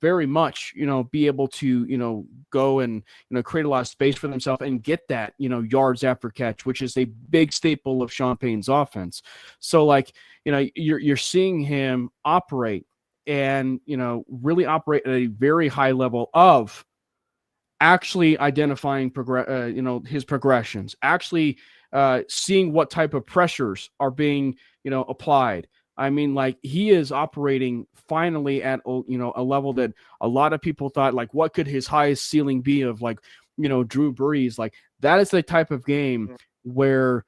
very much, be able to, go and, create a lot of space for themselves and get that, yards after catch, which is a big staple of Sean Payton's offense. So like, you're seeing him operate and, really operate at a very high level of actually identifying his progressions, actually seeing what type of pressures are being, applied. I mean, like, he is operating finally at, a level that a lot of people thought, like, what could his highest ceiling be of, like, Drew Brees? Like, that is the type of game where,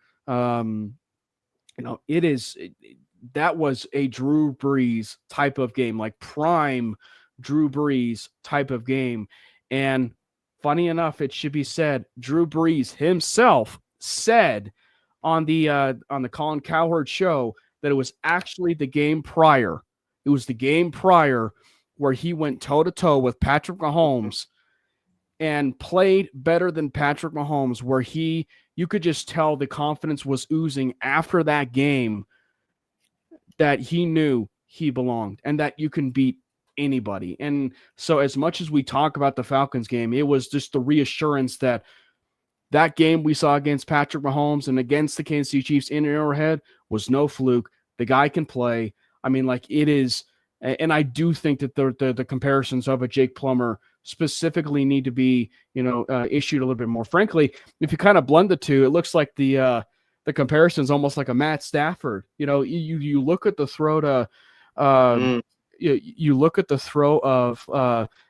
that was a Drew Brees type of game, like prime Drew Brees type of game. And funny enough, it should be said, Drew Brees himself said on the Colin Cowherd show that it was actually the game prior. It was the game prior where he went toe-to-toe with Patrick Mahomes and played better than Patrick Mahomes, where you could just tell the confidence was oozing after that game, that he knew he belonged and that you can beat anybody. And so as much as we talk about the Falcons game, it was just the reassurance that that game we saw against Patrick Mahomes and against the Kansas City Chiefs in Arrowhead was no fluke. The guy can play. I mean, like, it is, and I do think that the comparisons of a Jake Plummer specifically need to be, issued a little bit more. Frankly, if you kind of blend the two, it looks like the comparison is almost like a Matt Stafford. You look at the throw to, you look at the throw of,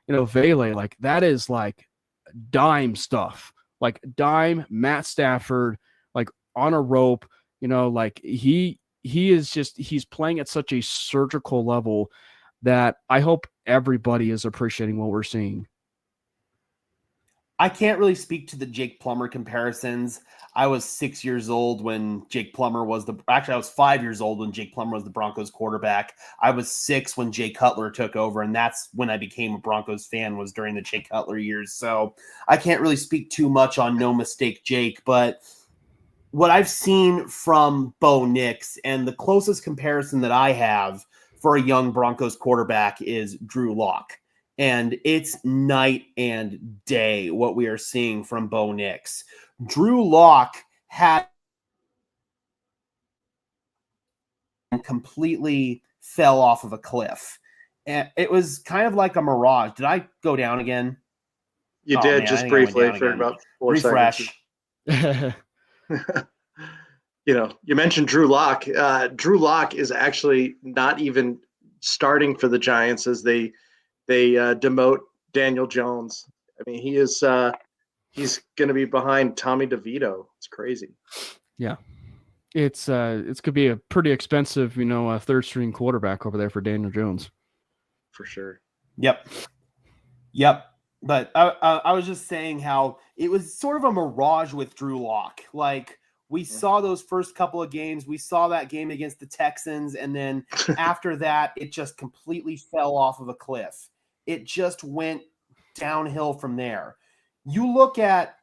Vele, like, that is like dime stuff. Like dime Matt Stafford, like on a rope, like he's playing at such a surgical level that I hope everybody is appreciating what we're seeing. I can't really speak to the Jake Plummer comparisons. I was 6 years old when Jake Plummer was I was 5 years old when Jake Plummer was the Broncos quarterback. I was 6 when Jay Cutler took over, and that's when I became a Broncos fan, was during the Jay Cutler years. So I can't really speak too much on No Mistake Jake, but what I've seen from Bo Nix, and the closest comparison that I have for a young Broncos quarterback is Drew Lock. And it's night and day what we are seeing from Bo Nix. Drew Lock had completely fell off of a cliff. And it was kind of like a mirage. Did I go down again? You did, just briefly for about 4 seconds. Refresh. You mentioned Drew Lock. Drew Lock is actually not even starting for the Giants as they demote Daniel Jones. I mean, he's going to be behind Tommy DeVito. It's crazy. Yeah. It's could be a pretty expensive, third string quarterback over there for Daniel Jones. For sure. Yep. Yep. But I was just saying how it was sort of a mirage with Drew Lock. Like, we saw those first couple of games. We saw that game against the Texans. And then after that, it just completely fell off of a cliff. It just went downhill from there. You look at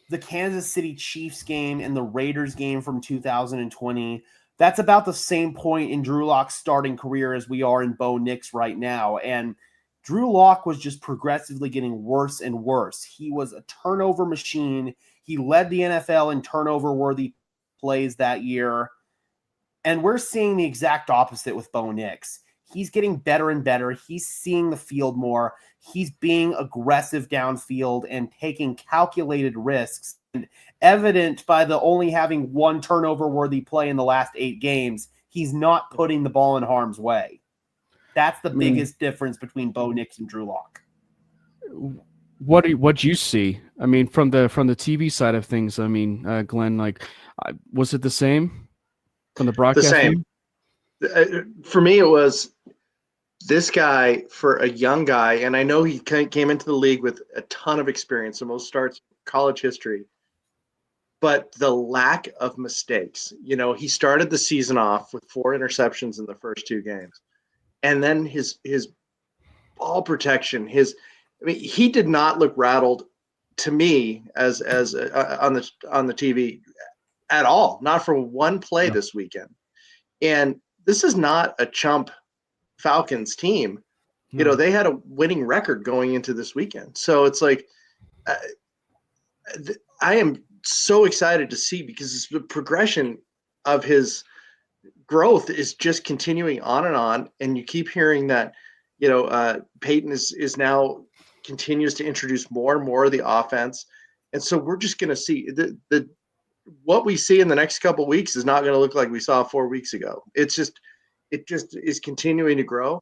the Kansas City Chiefs game and the Raiders game from 2020. That's about the same point in Drew Lock's starting career as we are in Bo Nix right now. And Drew Lock was just progressively getting worse and worse. He was a turnover machine. He led the NFL in turnover-worthy plays that year. And we're seeing the exact opposite with Bo Nix. He's getting better and better. He's seeing the field more. He's being aggressive downfield and taking calculated risks. And evident by the only having one turnover-worthy play in the last 8 games, he's not putting the ball in harm's way. That's the biggest difference between Bo Nix and Drew Lock. What you see? I mean, from the TV side of things. I mean, Glenn, like, was it the same from the broadcast? The same. For me, it was this guy, for a young guy, and I know he came into the league with a ton of experience, the most starts in college history, but the lack of mistakes. He started the season off with 4 interceptions in the first 2 games. And then his ball protection, he did not look rattled to me as on the TV at all, not for one play this weekend. And this is not a chump Falcons team. They had a winning record going into this weekend. So it's like, I am so excited to see, because the progression of his growth is just continuing on. And you keep hearing that, Peyton is now continues to introduce more and more of the offense. And so we're just going to see what we see in the next couple of weeks is not going to look like we saw 4 weeks ago. It just is continuing to grow.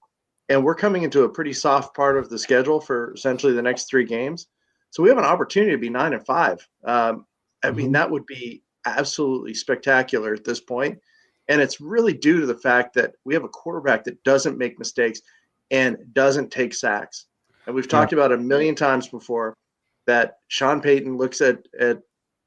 And we're coming into a pretty soft part of the schedule for essentially the next 3 games. So we have an opportunity to be 9-5. I mean, that would be absolutely spectacular at this point. And it's really due to the fact that we have a quarterback that doesn't make mistakes and doesn't take sacks. And we've talked about a million times before that Sean Payton looks at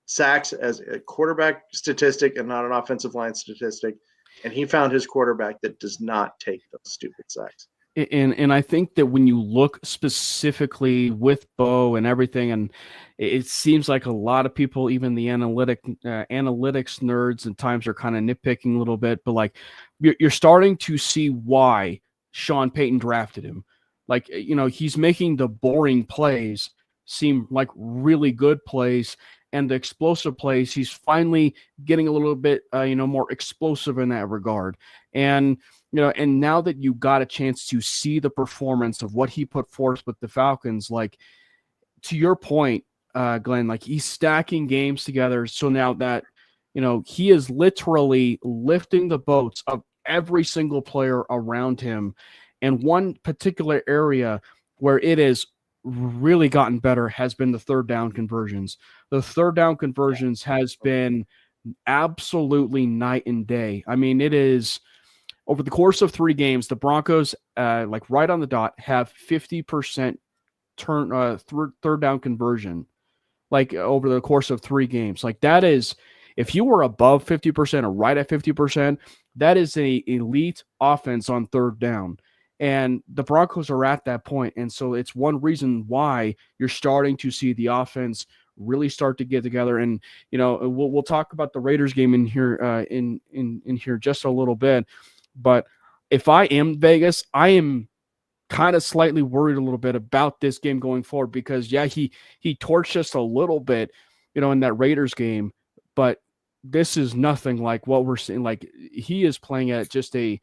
sacks as a quarterback statistic and not an offensive line statistic. And he found his quarterback that does not take those stupid sacks. And I think that when you look specifically with Bo and everything, and it seems like a lot of people, even the analytics nerds at times, are kind of nitpicking a little bit, but like you're starting to see why Sean Payton drafted him. Like, he's making the boring plays seem like really good plays, and the explosive plays, he's finally getting a little bit, more explosive in that regard. And and now that you got a chance to see the performance of what he put forth with the Falcons, like, to your point, Glenn, like, he's stacking games together. So now that, he is literally lifting the boats of every single player around him. And one particular area where it has really gotten better has been the third down conversions. The third down conversions has been absolutely night and day. I mean, it is over the course of 3 games, the Broncos, like right on the dot, have 50% third down conversion, like over the course of 3 games. Like, that is, if you were above 50% or right at 50%, that is an elite offense on third down. And the Broncos are at that point. And so it's one reason why you're starting to see the offense really start to get together. And, we'll talk about the Raiders game in here, in here just a little bit. But if I am Vegas, I am kind of slightly worried a little bit about this game going forward, because he torched us a little bit, in that Raiders game, but this is nothing like what we're seeing. Like, he is playing at just a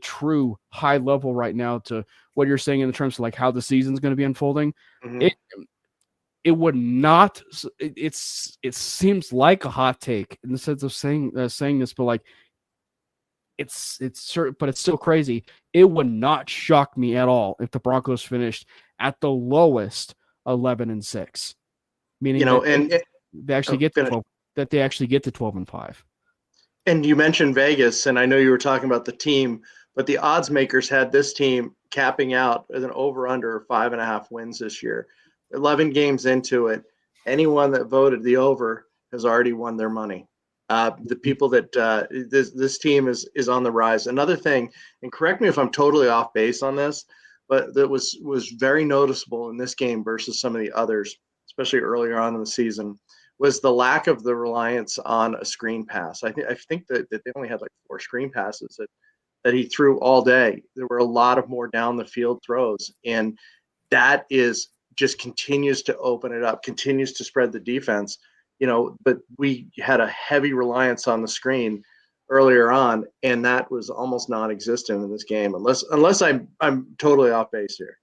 true high level right now to what you're saying in terms of like how the season's going to be unfolding. Mm-hmm. It would not, it seems like a hot take in the sense of saying this, but like, it's certain, but it's still crazy. It would not shock me at all if the Broncos finished at the lowest 11-6, meaning they actually get to 12, that they actually get to 12-5. And you mentioned Vegas, and I know you were talking about the team, but the odds makers had this team capping out as an over-under of 5.5 wins this year. 11 games into it, anyone that voted the over has already won their money. The people that this team is on the rise. Another thing, and correct me if I'm totally off base on this, but that was very noticeable in this game versus some of the others, especially earlier on in the season, was the lack of the reliance on a screen pass. I think that they only had like 4 screen passes that he threw all day. There were a lot of more down the field throws, and that is just continues to open it up, continues to spread the defense. But we had a heavy reliance on the screen earlier on, and that was almost non-existent in this game, unless I'm totally off base here.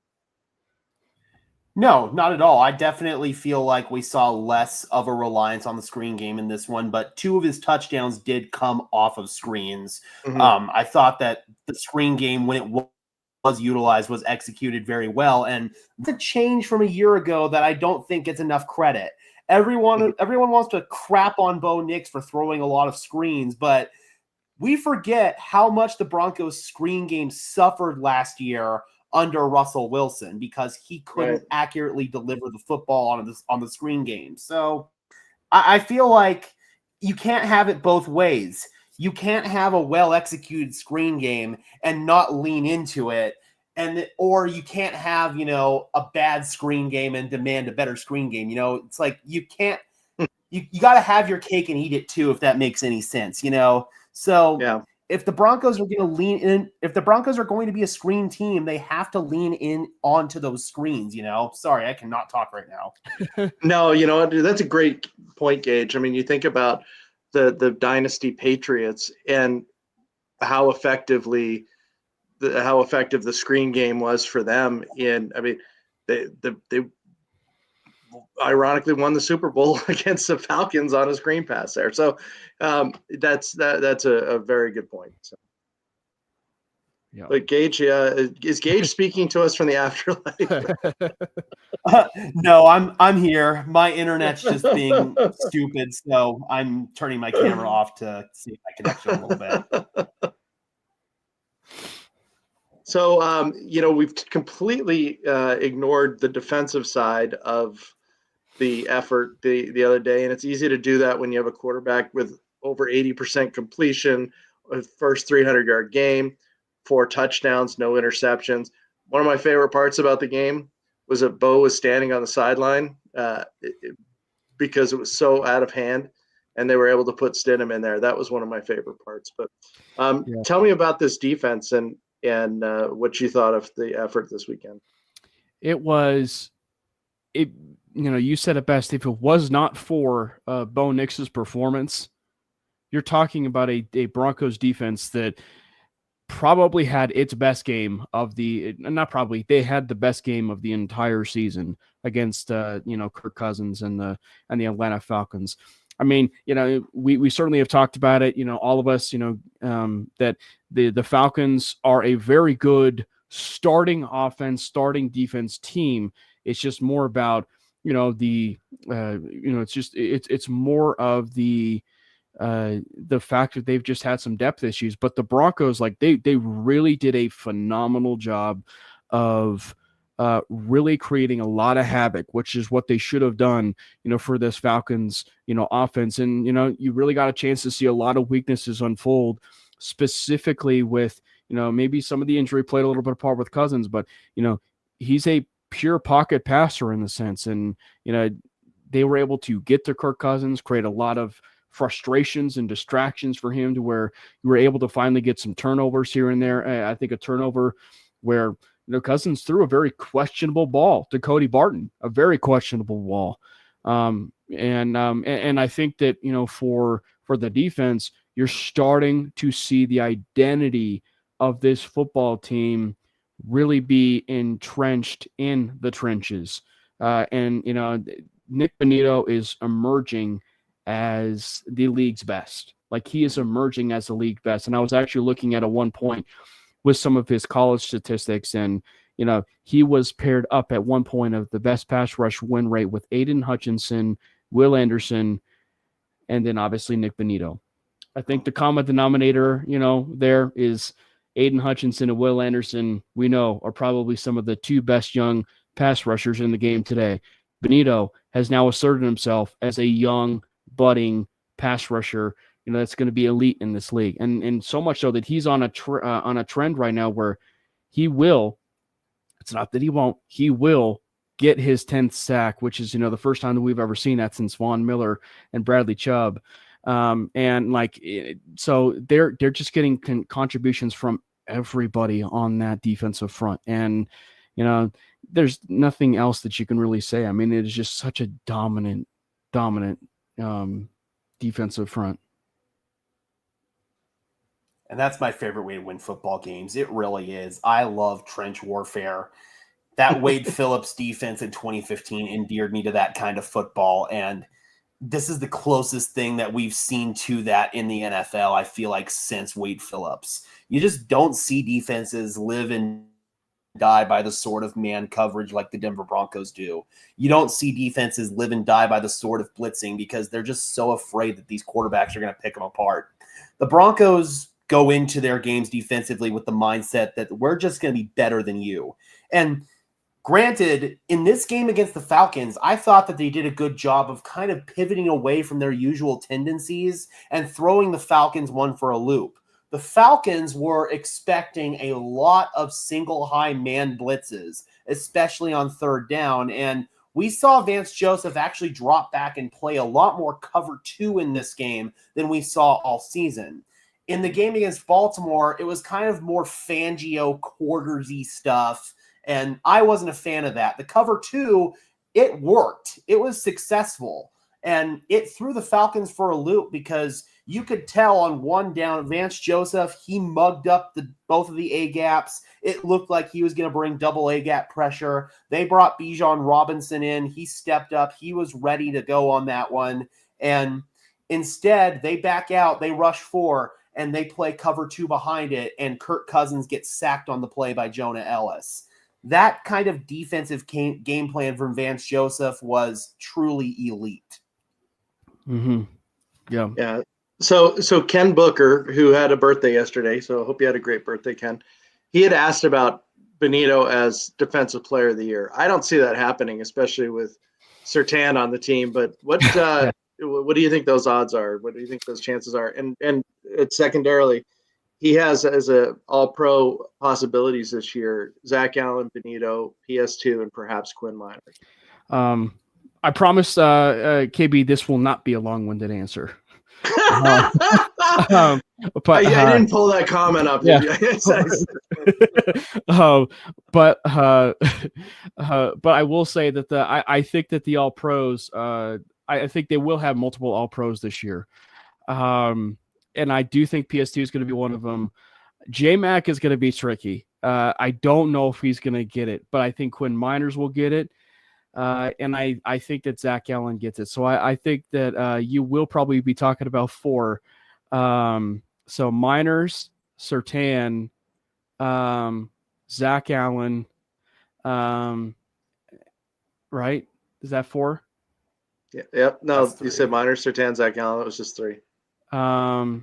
No, not at all. I definitely feel like we saw less of a reliance on the screen game in this one, but 2 of his touchdowns did come off of screens. Mm-hmm. I thought that the screen game, when it was utilized, was executed very well, and it's a change from a year ago that I don't think gets enough credit. Everyone wants to crap on Bo Nix for throwing a lot of screens, but we forget how much the Broncos' screen game suffered last year under Russell Wilson because he couldn't accurately deliver the football on the screen game. So I feel like you can't have it both ways. You can't have a well-executed screen game and not lean into it. Or you can't have, a bad screen game and demand a better screen game. It's like you can't, you got to have your cake and eat it too, if that makes any sense, So yeah. If the Broncos are going to lean in, if the Broncos are going to be a screen team, they have to lean in onto those screens, Sorry, I cannot talk right now. No, that's a great point, Gage. I mean, you think about the Dynasty Patriots and how effective the screen game was for them. They ironically won the Super Bowl against the Falcons on a screen pass there. So that's a very good point. So. Yeah. But Gage, is Gage speaking to us from the afterlife? No, I'm here. My internet's just being stupid, so I'm turning my camera off to see my connection a little bit. So, we've completely ignored the defensive side of the effort the other day, and it's easy to do that when you have a quarterback with over 80% completion, a first 300-yard game, 4 touchdowns, no interceptions. One of my favorite parts about the game was that Bo was standing on the sideline because it was so out of hand, and they were able to put Stidham in there. That was one of my favorite parts. But tell me about this defense and what you thought of the effort this weekend. You said it best. If it was not for Bo Nix's performance, you're talking about a Broncos defense that probably had its best game they had the best game of the entire season against Kirk Cousins and the Atlanta Falcons. I mean, we certainly have talked about it, all of us, that the Falcons are a very good starting offense, starting defense team. It's just more about, it's more of the fact that they've just had some depth issues. But the Broncos, they really did a phenomenal job of really creating a lot of havoc, which is what they should have done, for this Falcons, offense. And, you really got a chance to see a lot of weaknesses unfold, specifically with, maybe some of the injury played a little bit apart with Cousins, but, he's a pure pocket passer in the sense. And, they were able to get to Kirk Cousins, create a lot of frustrations and distractions for him to where you were able to finally get some turnovers here and there. I think a turnover where, Cousins threw a very questionable ball to Cody Barton, a very questionable ball. And I think that, for the defense, you're starting to see the identity of this football team really be entrenched in the trenches. And Nick Bonitto is emerging as the league's best. Like, he is emerging as the league best. And I was actually looking at one point with some of his college statistics, and he was paired up at one point of the best pass rush win rate with Aiden Hutchinson, Will Anderson, and then obviously Nick Bonitto. I think the common denominator, there is Aiden Hutchinson and Will Anderson, we know, are probably some of the two best young pass rushers in the game today. Benito has now asserted himself as a young, budding pass rusher, that's going to be elite in this league. And so much so that he's on a trend right now where he will, it's not that he won't, he will get his 10th sack, which is, the first time that we've ever seen that since Von Miller and Bradley Chubb. So they're just getting contributions from everybody on that defensive front. And, there's nothing else that you can really say. I mean, it is just such a dominant defensive front. And that's my favorite way to win football games. It really is. I love trench warfare. That Wade Phillips defense in 2015 endeared me to that kind of football. And this is the closest thing that we've seen to that in the NFL, I feel like, since Wade Phillips. You just don't see defenses live and die by the sword of man coverage like the Denver Broncos do. You don't see defenses live and die by the sword of blitzing because they're just so afraid that these quarterbacks are going to pick them apart. The Broncos go into their games defensively with the mindset that we're just going to be better than you. And granted, in this game against the Falcons, I thought that they did a good job of kind of pivoting away from their usual tendencies and throwing the Falcons one for a loop. The Falcons were expecting a lot of single high man blitzes, especially on third down. And we saw Vance Joseph actually drop back and play a lot more cover 2 in this game than we saw all season. In the game against Baltimore, it was kind of more Fangio quartersy stuff. And I wasn't a fan of that. The cover 2, it worked. It was successful. And it threw the Falcons for a loop because you could tell on one down, Vance Joseph, he mugged up both of the A-gaps. It looked like he was going to bring double A-gap pressure. They brought Bijan Robinson in. He stepped up. He was ready to go on that one. And instead, they back out. They rush 4, and they play cover 2 behind it, and Kirk Cousins gets sacked on the play by Jonah Ellis. That kind of defensive game plan from Vance Joseph was truly elite. Mm-hmm. Yeah. Yeah. So Ken Booker, who had a birthday yesterday, so I hope you had a great birthday, Ken. He had asked about Benito as Defensive Player of the Year. I don't see that happening, especially with Surtain on the team. But what do you think those odds are? What do you think those chances are? And secondarily, he has as a All-Pro possibilities this year: Zach Allen, Benito, PS2, and perhaps Quinn Miners. I promise, KB, this will not be a long-winded answer. But I didn't pull that comment up. Yeah. But I will say that I think that the All Pros, I think they will have multiple All Pros this year, and I do think PS2 is going to be one of them. J-Mac is going to be tricky. I don't know if he's going to get it, but I think Quinn Miners will get it. And I think that Zach Allen gets it. So I think that you will probably be talking about 4. So Miners, Surtain, Zach Allen, right? Is that 4? Yeah. Yep. No, you said Miners, Surtain, Zach Allen. It was just 3. No,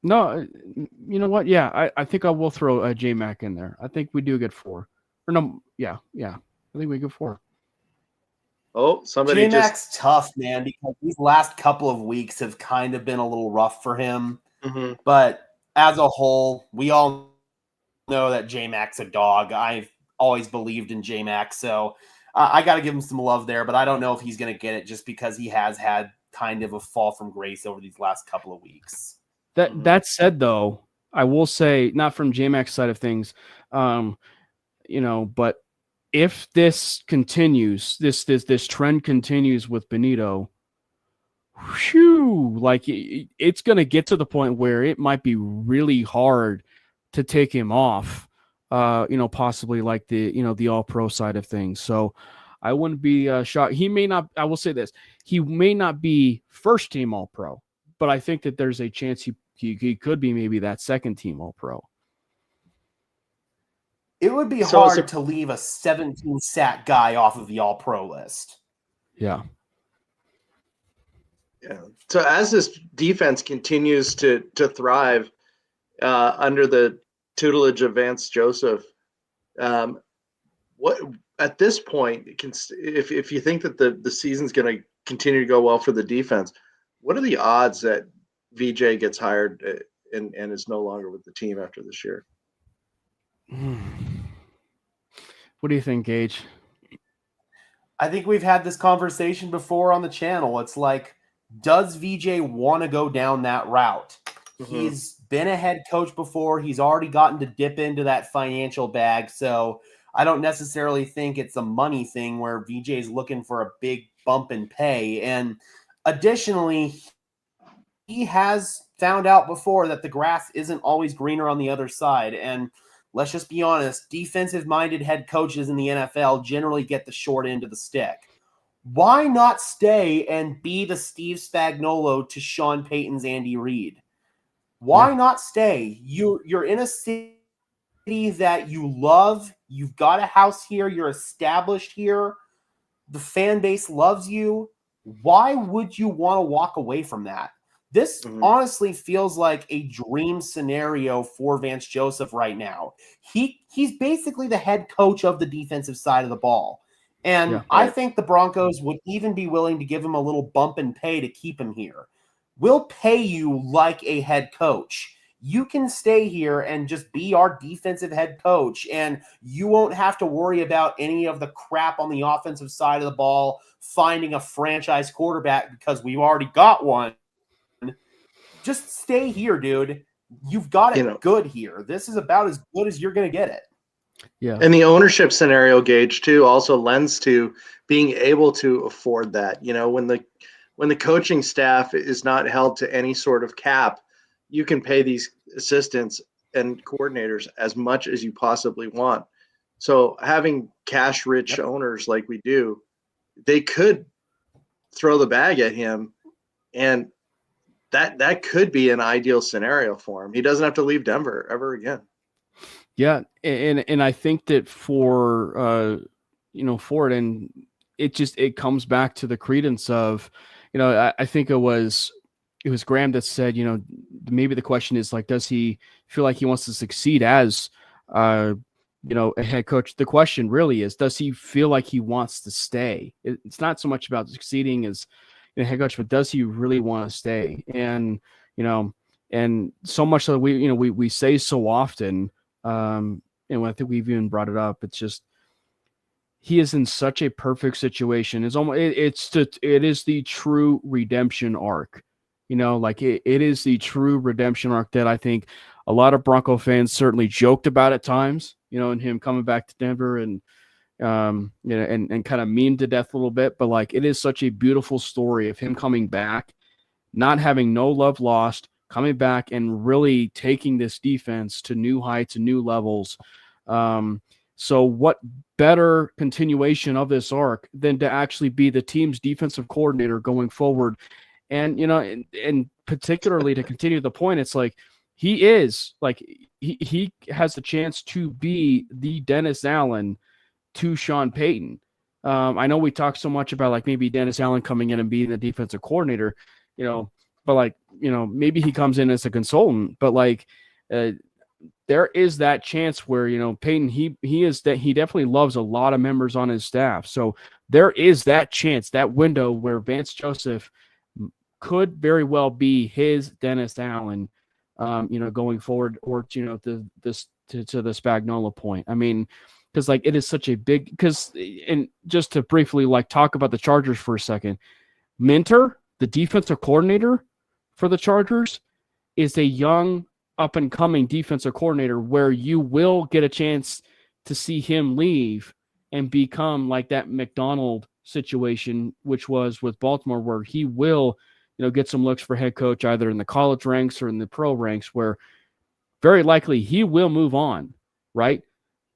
you know what? Yeah, I think I will throw J-Mac in there. I think we do get 4. Or no, yeah. I think we get 4. Oh, somebody J-Mac's tough, man, because these last couple of weeks have kind of been a little rough for him. Mm-hmm. But as a whole, we all know that J-Mac's a dog. I've always believed in J-Mac, so I got to give him some love there. But I don't know if he's going to get it just because he has had kind of a fall from grace over these last couple of weeks. That said, though, I will say, not from J-Mac's side of things, but if this continues, this trend continues with Benito, it's going to get to the point where it might be really hard to take him off, possibly like the All-Pro side of things. So I wouldn't be shocked. He may not, I will say this, he may not be first team All-Pro, but I think that there's a chance he could be maybe that second team All-Pro. It would be hard to leave a 17 sack guy off of the All-Pro list. Yeah. Yeah. So as this defense continues to thrive, under the tutelage of Vance Joseph. What at this point, if you think that the season's going to continue to go well for the defense, what are the odds that VJ gets hired and is no longer with the team after this year? What do you think, Gage? I think we've had this conversation before on the channel. It's like, does VJ want to go down that route? Mm-hmm. He's been a head coach before. He's already gotten to dip into that financial bag. So I don't necessarily think it's a money thing where VJ is looking for a big bump in pay. And additionally, he has found out before that the grass isn't always greener on the other side. And let's just be honest, defensive-minded head coaches in the NFL generally get the short end of the stick. Why not stay and be the Steve Spagnuolo to Sean Payton's Andy Reid? Why not stay? You're in a city that you love. You've got a house here. You're established here. The fan base loves you. Why would you want to walk away from that? This honestly feels like a dream scenario for Vance Joseph right now. He's basically the head coach of the defensive side of the ball. And I think the Broncos would even be willing to give him a little bump in pay to keep him here. We'll pay you like a head coach. You can stay here and just be our defensive head coach, and you won't have to worry about any of the crap on the offensive side of the ball, finding a franchise quarterback because we've already got one. Just stay here, dude. You've got it good here. This is about as good as you're going to get it. Yeah. And the ownership scenario, Gage, too, also lends to being able to afford that. When the coaching staff is not held to any sort of cap, you can pay these assistants and coordinators as much as you possibly want. So having cash-rich owners like we do, they could throw the bag at him, and that could be an ideal scenario for him. He doesn't have to leave Denver ever again. Yeah, and I think that for it, and it comes back to the credence of, I think it was Graham that said, maybe the question is like, does he feel like he wants to succeed as a head coach? The question really is, does he feel like he wants to stay? It's not so much about succeeding as head coach, but does he really want to stay? And and so much that we say so often, and I think we've even brought it up. It's just he is in such a perfect situation. It's almost it is the true redemption arc. It is the true redemption arc that I think a lot of Bronco fans certainly joked about at times. And him coming back to Denver and and kind of memed to death a little bit, but it is such a beautiful story of him coming back, not having no love lost, coming back and really taking this defense to new heights and new levels. So what better continuation of this arc than to actually be the team's defensive coordinator going forward? And, and particularly to continue the point, it's like, he is he has the chance to be the Dennis Allen to Sean Payton. I know we talk so much about maybe Dennis Allen coming in and being the defensive coordinator, but maybe he comes in as a consultant, but there is that chance where, Payton, he definitely loves a lot of members on his staff. So there is that chance, that window where Vance Joseph could very well be his Dennis Allen, going forward, or, to the Spagnuolo point. I mean, because it is such a big, and just to briefly talk about the Chargers for a second, Minter, the defensive coordinator for the Chargers, is a young up and coming defensive coordinator where you will get a chance to see him leave and become like that McDonald situation, which was with Baltimore, where he will, get some looks for head coach either in the college ranks or in the pro ranks, where very likely he will move on, right?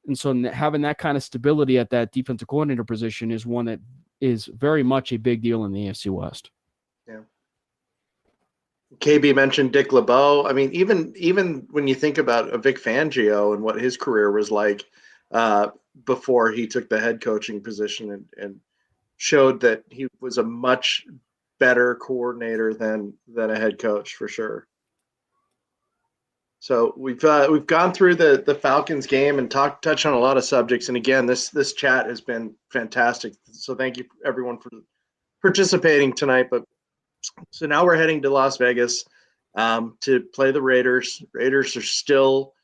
And so having that kind of stability at that defensive coordinator position is one that is very much a big deal in the AFC West. Yeah. KB mentioned Dick LeBeau. I mean, even when you think about Vic Fangio and what his career was like before he took the head coaching position and showed that he was a much better coordinator than a head coach, for sure. So we've gone through the Falcons game and touched on a lot of subjects. And again, this chat has been fantastic. So thank you everyone for participating tonight. But so now we're heading to Las Vegas to play the Raiders. Raiders are still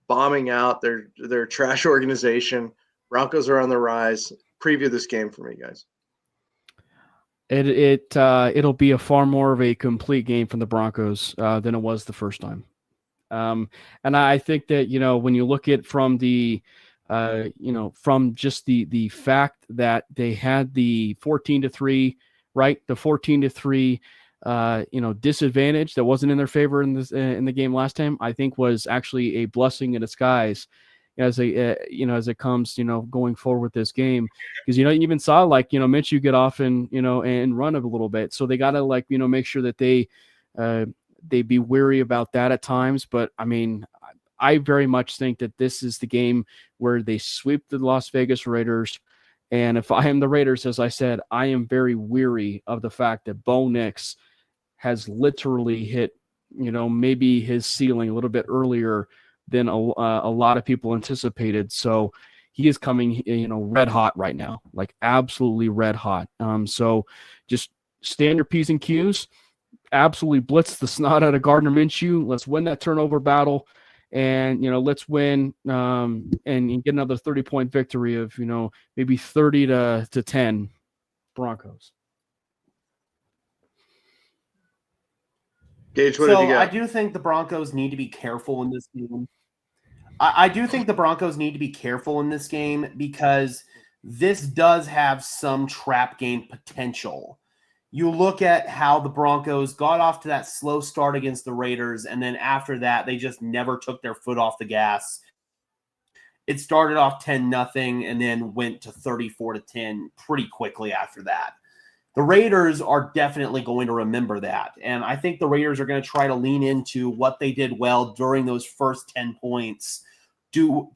bombing out. They're a trash organization. Broncos are on the rise. Preview this game for me, guys. It'll be a far more of a complete game from the Broncos than it was the first time. And I think that, when you look at from the, from just the fact that they had the 14-3, right? The 14-3, disadvantage that wasn't in their favor in the game last time, I think was actually a blessing in disguise as it comes, going forward with this game. Because, you even saw Minshew get off and run a little bit. So they got to make sure that they be wary about that at times. But I mean, I very much think that this is the game where they sweep the Las Vegas Raiders. And if I am the Raiders, as I said, I am very weary of the fact that Bo Nix has literally hit, maybe his ceiling a little bit earlier than a lot of people anticipated. So he is coming, red hot right now, like absolutely red hot. So just stand your P's and Q's, absolutely blitz the snot out of Gardner Minshew. Let's win that turnover battle. And, let's win and get another 30-point victory of, maybe 30-10 Broncos. Gage, what did you got? I do think the Broncos need to be careful in this game. I do think the Broncos need to be careful in this game because this does have some trap game potential. You look at how the Broncos got off to that slow start against the Raiders, and then after that, they just never took their foot off the gas. It started off 10-0 and then went to 34-10 pretty quickly after that. The Raiders are definitely going to remember that, and I think the Raiders are going to try to lean into what they did well during those first 10 points,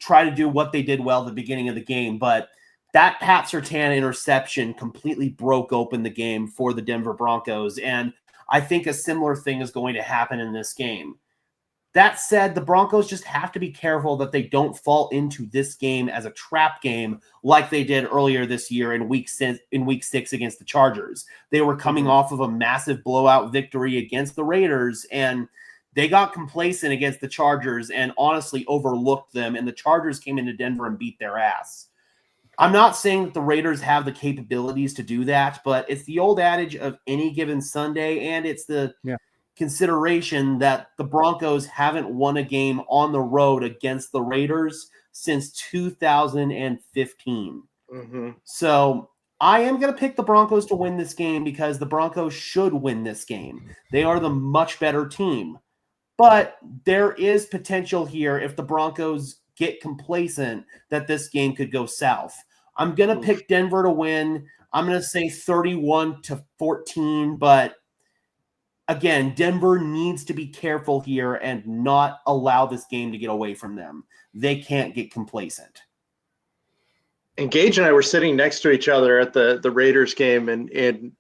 try to do what they did well at the beginning of the game, but that Pat Surtain interception completely broke open the game for the Denver Broncos, and I think a similar thing is going to happen in this game. That said, the Broncos just have to be careful that they don't fall into this game as a trap game like they did earlier this year in week 6 against the Chargers. They were coming off of a massive blowout victory against the Raiders, and they got complacent against the Chargers and honestly overlooked them, and the Chargers came into Denver and beat their ass. I'm not saying that the Raiders have the capabilities to do that, but it's the old adage of any given Sunday, and it's the consideration that the Broncos haven't won a game on the road against the Raiders since 2015. So I am going to pick the Broncos to win this game because the Broncos should win this game. They are the much better team. But there is potential here if the Broncos get complacent that this game could go south. I'm going to pick Denver to win. I'm going to say 31-14, but again, Denver needs to be careful here and not allow this game to get away from them. They can't get complacent. And Gage and I were sitting next to each other at the Raiders game in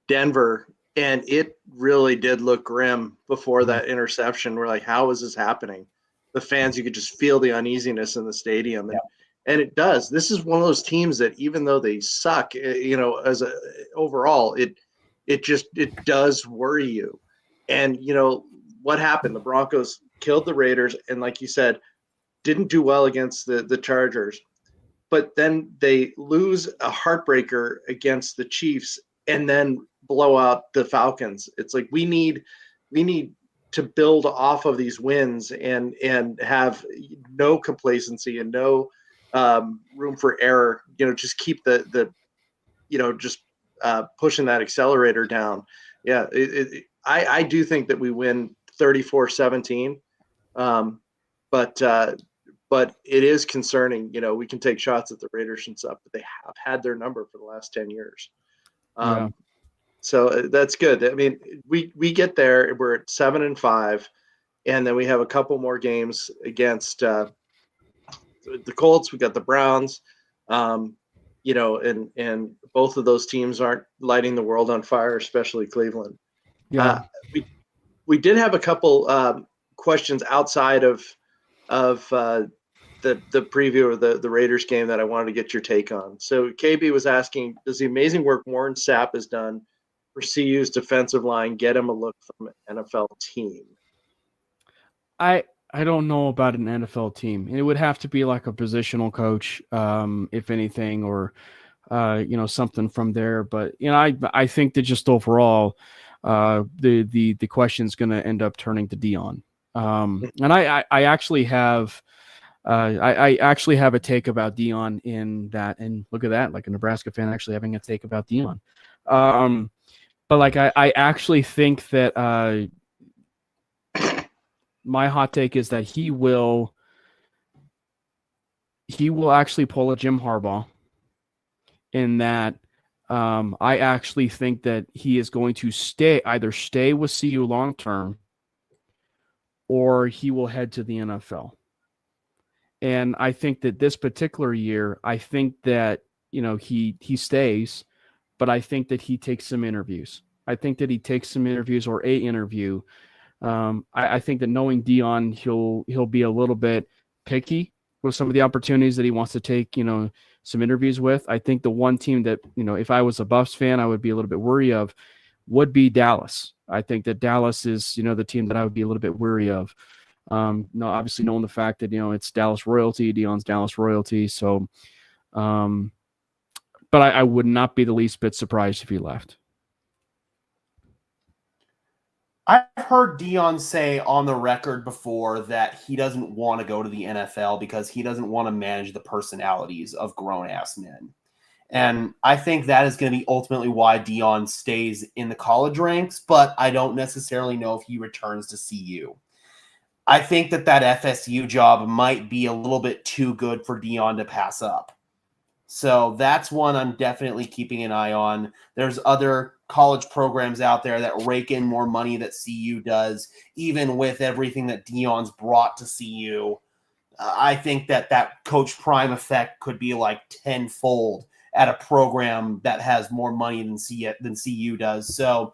Denver, and it really did look grim before that interception. We're like, how is this happening? The fans, you could just feel the uneasiness in the stadium. And it does. This is one of those teams that even though they suck, overall, it does worry you. And, what happened? The Broncos killed the Raiders and, like you said, didn't do well against the Chargers. But then they lose a heartbreaker against the Chiefs and then blow out the Falcons. It's like we need to build off of these wins and have no complacency and no room for error. Just keep pushing that accelerator down. Yeah, I do think that we win 34-17, but it is concerning. We can take shots at the Raiders and stuff, but they have had their number for the last 10 years. So that's good. I mean, we get there, we're at 7-5, and then we have a couple more games against the Colts. We got the Browns, and both of those teams aren't lighting the world on fire, especially Cleveland. We did have a couple questions outside of the preview of the Raiders game that I wanted to get your take on. So KB was asking, does the amazing work Warren Sapp has done for CU's defensive line get him a look from an NFL team? I don't know about an NFL team. It would have to be like a positional coach, if anything, or something from there. But I think that just overall, the question's going to end up turning to Dion. And I actually have. I actually have a take about Dion in that, and look at that, like a Nebraska fan actually having a take about Dion. But like I actually think that my hot take is that he will actually pull a Jim Harbaugh, in that I actually think that he is going to either stay with CU long term, or he will head to the NFL. And I think that this particular year, I think that, he stays, but I think that he takes some interviews. I think that he takes some interviews, or a interview. I think that knowing Dion, he'll be a little bit picky with some of the opportunities that he wants to take, some interviews with. I think the one team that, if I was a Buffs fan, I would be a little bit worried of would be Dallas. I think that Dallas is, the team that I would be a little bit wary of. Obviously knowing the fact that, it's Dallas royalty, Dion's Dallas royalty. So, but I would not be the least bit surprised if he left. I've heard Dion say on the record before that he doesn't want to go to the NFL because he doesn't want to manage the personalities of grown-ass men. And I think that is going to be ultimately why Dion stays in the college ranks, but I don't necessarily know if he returns to CU. I think that FSU job might be a little bit too good for Dion to pass up. So that's one I'm definitely keeping an eye on. There's other college programs out there that rake in more money that CU does, even with everything that Dion's brought to CU. I think that Coach Prime effect could be like tenfold at a program that has more money than CU does. So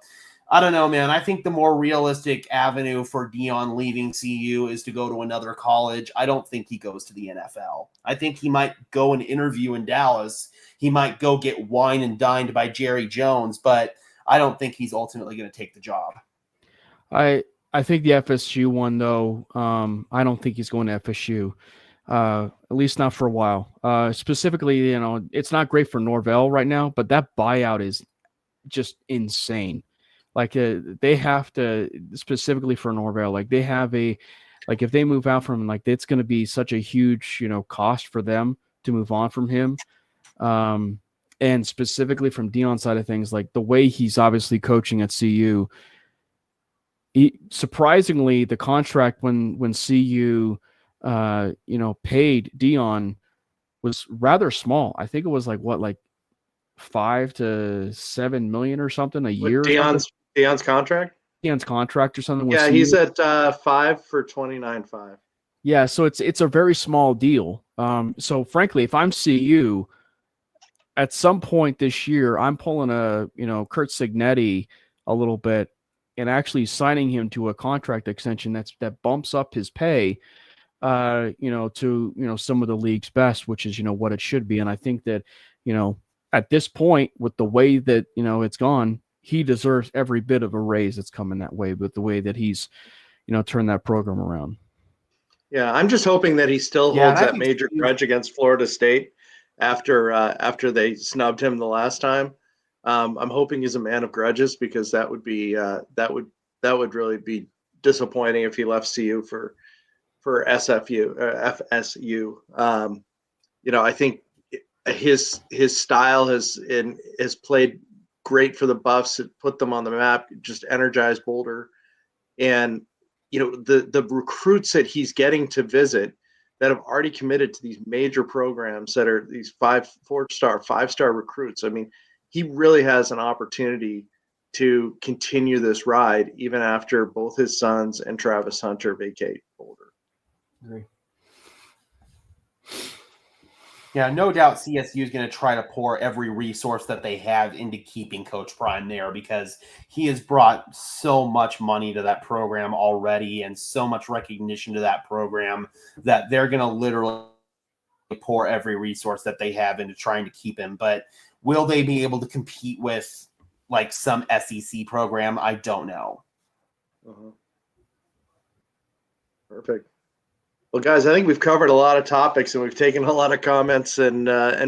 I don't know, man. I think the more realistic avenue for Dion leaving CU is to go to another college. I don't think he goes to the NFL. I think he might go and interview in Dallas. He might go get wine and dined by Jerry Jones, but I don't think he's ultimately going to take the job. I think the FSU one, though, I don't think he's going to FSU, at least not for a while. Specifically, it's not great for Norvell right now, but that buyout is just insane. Like they have to, specifically for Norvell, like they have if they move out from him, like it's going to be such a huge, cost for them to move on from him. And specifically from Dion's side of things, like the way he's obviously coaching at CU, surprisingly, the contract when CU, paid Dion was rather small. I think it was like 5 to 7 million or something a year. Dion's contract? Dion's contract or something. Yeah, he's at 5 for $29.5. Yeah, so it's a very small deal. So frankly, if I'm CU, at some point this year, I'm pulling Kurt Signetti a little bit and actually signing him to a contract extension that bumps up his pay, to some of the league's best, which is what it should be. And I think that at this point, with the way that it's gone, he deserves every bit of a raise that's coming that way with the way that he's turned that program around. Yeah, I'm just hoping that he still holds that major grudge against Florida State after they snubbed him the last time. I'm hoping he's a man of grudges, because that would be that would really be disappointing if he left CU for FSU. I think his style has played great for the Buffs. It put them on the map, just energized Boulder, and the recruits that he's getting to visit that have already committed to these major programs that are these 4-star, 5-star recruits. I mean, he really has an opportunity to continue this ride even after both his sons and Travis Hunter vacate Boulder. Agree. Yeah, no doubt CSU is going to try to pour every resource that they have into keeping Coach Prime there, because he has brought so much money to that program already and so much recognition to that program that they're going to literally pour every resource that they have into trying to keep him. But will they be able to compete with like some SEC program? I don't know. Perfect. Well, guys, I think we've covered a lot of topics and we've taken a lot of comments and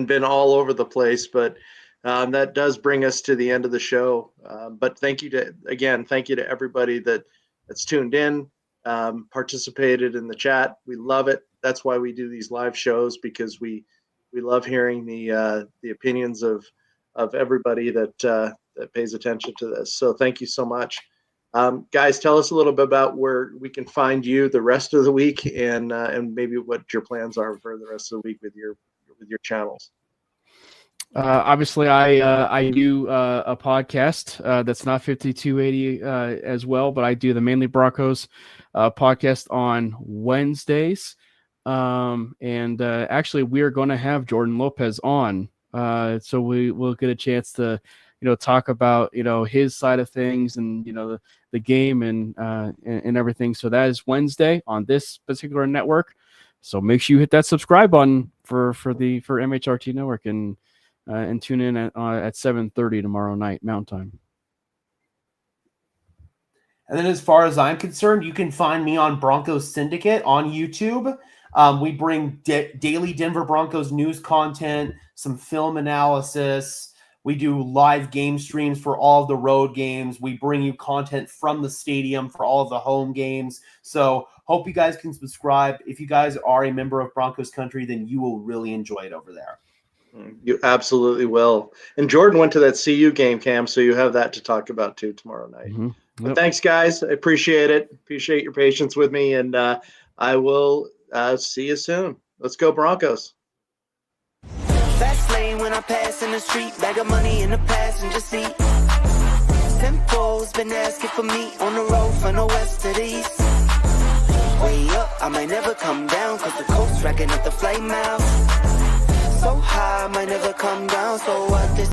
been all over the place, but that does bring us to the end of the show. But thank you to everybody that's tuned in, participated in the chat. We love it. That's why we do these live shows, because we love hearing the opinions of everybody that pays attention to this. So thank you so much. Guys, tell us a little bit about where we can find you the rest of the week, and maybe what your plans are for the rest of the week with your channels. Obviously, I do a podcast that's not 5280 as well, but I do the Mainly Broncos podcast on Wednesdays. And actually, we are going to have Jordan Lopez on, so we'll get a chance to talk about his side of things and the game and everything. So that is Wednesday on this particular network. So make sure you hit that subscribe button for MHRT Network and tune in at 7:30 tomorrow night Mountain Time. And then as far as I'm concerned, you can find me on Broncos Syndicate on YouTube. We bring daily Denver Broncos news content, some film analysis. We do live game streams for all of the road games. We bring you content from the stadium for all of the home games. So hope you guys can subscribe. If you guys are a member of Broncos Country, then you will really enjoy it over there. You absolutely will. And Jordan went to that CU game, Cam, so you have that to talk about too tomorrow night. Mm-hmm. Yep. Thanks, guys. I appreciate it. Appreciate your patience with me, and I will see you soon. Let's go Broncos. Fast lane when I pass in the street, bag of money in the passenger seat. Simcoe's been asking for me on the road from the west to the east. Way up, I might never come down, cause the coast's racking up the flame out. So high, I might never come down, so what this